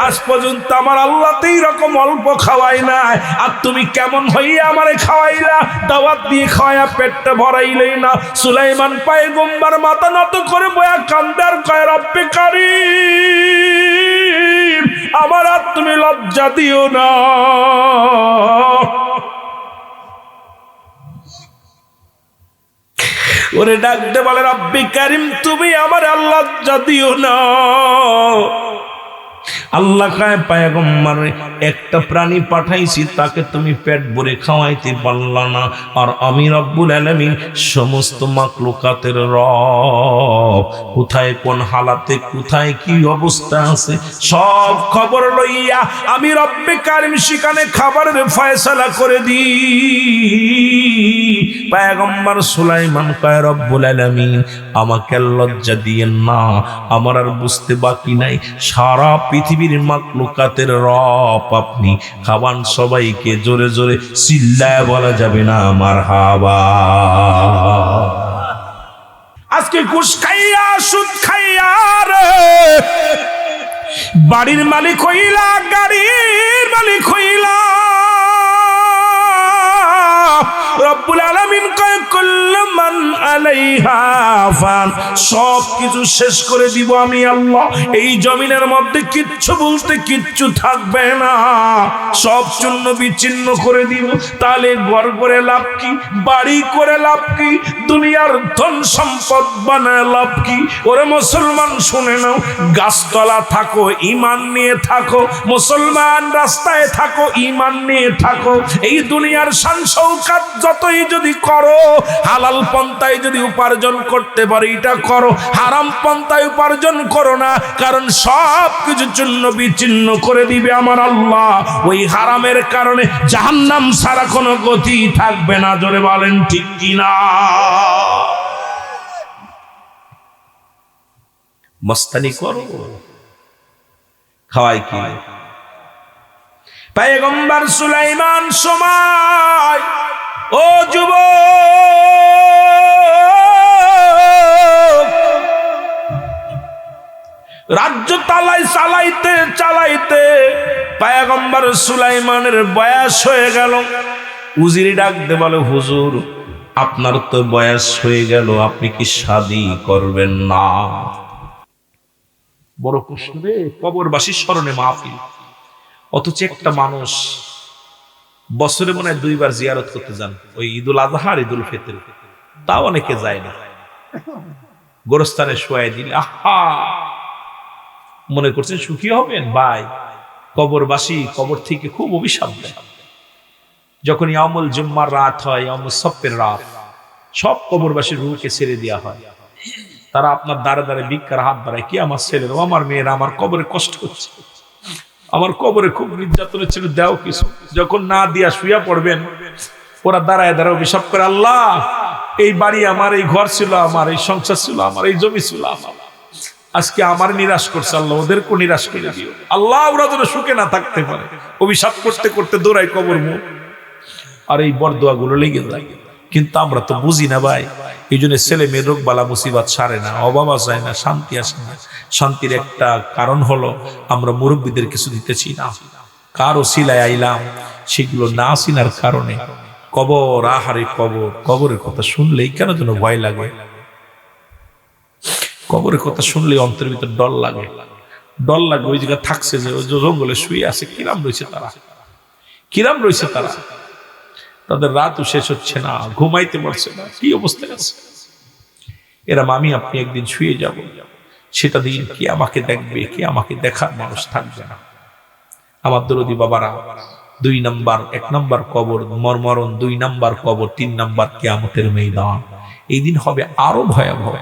আজ পর্যন্ত আমার আল্লাহ তো এইরকম অল্প খাওয়াই নাই, আর তুমি কেমন হইয়া আমারে খাওয়াইলা, দাওয়াত দিয়ে খাওয়াইয়া পেটটা ভরাইলেই না। সুলাইমান পয়গম্বর মাথা নত করে বয়া কান্দে আর কয় রব্বে কারীম, আমার আর তুমি লজ্জা দিও না। ওরে ডাকতে বলে রব্বে কারীম, তুমি আমার আল্লাহ লজ্জা দিও না। আল্লাহ কয় পয়গম্বর একটা প্রাণী পাঠাইছি, তাকে তুমি পেট ভরে খাওয়াইতে পারলা না, আর আমি রব্বুল আলামিন সমস্ত মাখলুকাতের রব, কোথায় কোন হালাতে কোথায় কি অবস্থা আছে সব খবর লইয়া আমি রব্বে কারীম সেখানে খাবারের ফয়সালা করে দিই। পয়গম্বর সুলাইমান কয় রব্বুল আলামিন আমাকে লজ্জা দিয়েন না, আমার আর বুঝতে বাকি নাই, সারা পৃথিবীর মাখলুকাতের রব আপনি, খাবান সবাইকে জোরে জোরে চিল্লায় বলা যাবে না মারহাবা। আজকে ঘুষ খাইয়া সুদ খাইয়া রে বাড়ির মালিক হইলা, গাড়ির মালিক হইলা, রব্বুল আলামিন কয় কুল্লু মান আলাইহা ফান, সব কিছু শেষ করে দিব আমি আল্লাহ, এই জমিনের মধ্যে কিচ্ছু বলতে কিচ্ছু থাকবে না, সব চূর্ণ বিচ্ছিন্ন করে দিব। তাহলে ঘর করে লাভ কি, বাড়ি করে লাভ কি, দুনিয়ার ধন সম্পদ বানায় লাভ কি? ওরে মুসলমান শুনে নাও, গাছতলা থাকো ঈমান নিয়ে থাকো, মুসলমান রাস্তায় থাকো ঈমান নিয়ে থাকো, এই দুনিয়ার শান শৌকত যতই যদি করো, হালাল পন্থায় যদি উপার্জন করতে পারো এটা করো, হারাম পন্থায় উপার্জন করো না, কারণ সব কিছু চূর্ণ বিচ্ছিন্ন করে দিবে আমার আল্লাহ। ওই হারামের কারণে জাহান্নাম ছাড়া কোনো গতি থাকবে না। জোরে বলেন ঠিক কিনা? মস্তানি করো, খাওয়াই কি? পয়গম্বর সুলাইমান সময়, ও যুবক, রাজ্য চালাইতে চালাইতে পয়গম্বর সুলাইমানের বয়স হয়ে গেল। উজির ডাকতে বলে হুজুর আপনার তো বয়স হয়ে গেল, আপনি কি শাদী করবেন না? বড় কষ্ট রে, কবরবাসীর স্মরণে মাহফিল, অথচ একটা মানুষ বছরে মনে হয় 2 বার জিয়ারত করতে যান, ওই ঈদুল আজহা আর ঈদুল ফিতর, তাও অনেকে যায় না। গোরস্থানে শোয়াই দিলে আহা মনে করছেন সুখী হবেন? ভাই কবরবাসী কবর থেকে খুব অভিশাপ দেয়। যখন ইয়ামুল জুম্মার রাত হয়, ইয়ামুল সফের রাত, সব কবরবাসীর রূহকে ছেড়ে দেওয়া হয়, তারা আপনার দ্বারে দ্বারে ভিক্ষার হাত বাড়ায়, কি আমার ছেলেরা, আমার মেয়েরা আমার কবরে কষ্ট হচ্ছে, আমার কবরে খুব নির্যাতন ছিল, দেও কিছু। যখন না দিয়া শুয়া পড়বেন, ওরা দাঁড়ায় দাঁড়ায় অভিশাপ করে, আল্লাহ এই বাড়ি আমার, এই ঘর ছিল আমার, এই সংসার ছিল আমার, এই জমি ছিল আমার, আজকে আমার নিরাশ করছে, আল্লাহ ওদেরকে নিরাশ করে দিও আল্লাহ, ওরা যেন সুখে না থাকতে পারে। অভিশাপ করতে করতে দৌড়ায় কবর মুখ, আর এই বরদোয়া গুলো লেগে যায়। কিন্তু আমরা তো বুঝি না ভাই। এই জন্য ছেলে মেয়ের রোগ বালা মুসিবাত সারে না, অভাব আসে না, শান্তি আসে না। শান্তির একটা কারণ হলো আমরা মুরব্বীদের কিছু দিতেছি না। কারো সিলায় আইলাম, সেগুলো না চিনার কারণে কবর, আহারে কবর, কবরের কথা শুনলেই কেন যেন ভয় লাগে। কবরের কথা শুনলেই অন্তরের ভিতর ডর লাগে। ডর লাগে ওই জায়গায় থাকছে যে ওই জঙ্গলে শুয়ে আছে, কিরাম রয়েছে তারা, কিরাম রয়েছে তারা, তাদের রাতও শেষ হচ্ছে না, ঘুমাইতে পারছে না, কি অবস্থায় আছে এরম। আমি আপনি একদিন শুয়ে যাব, সেটা দিন কি আমাকে দেখবে, কি আমাকে দেখার মানুষ থাকবে না। আমার দরদি বাবারা, 2 নাম্বার, 1 নাম্বার কবর মরণ, 2 নাম্বার কবর, 3 নাম্বার কিয়ামতের ময়দান। এই দিন হবে আরো ভয়াবহ।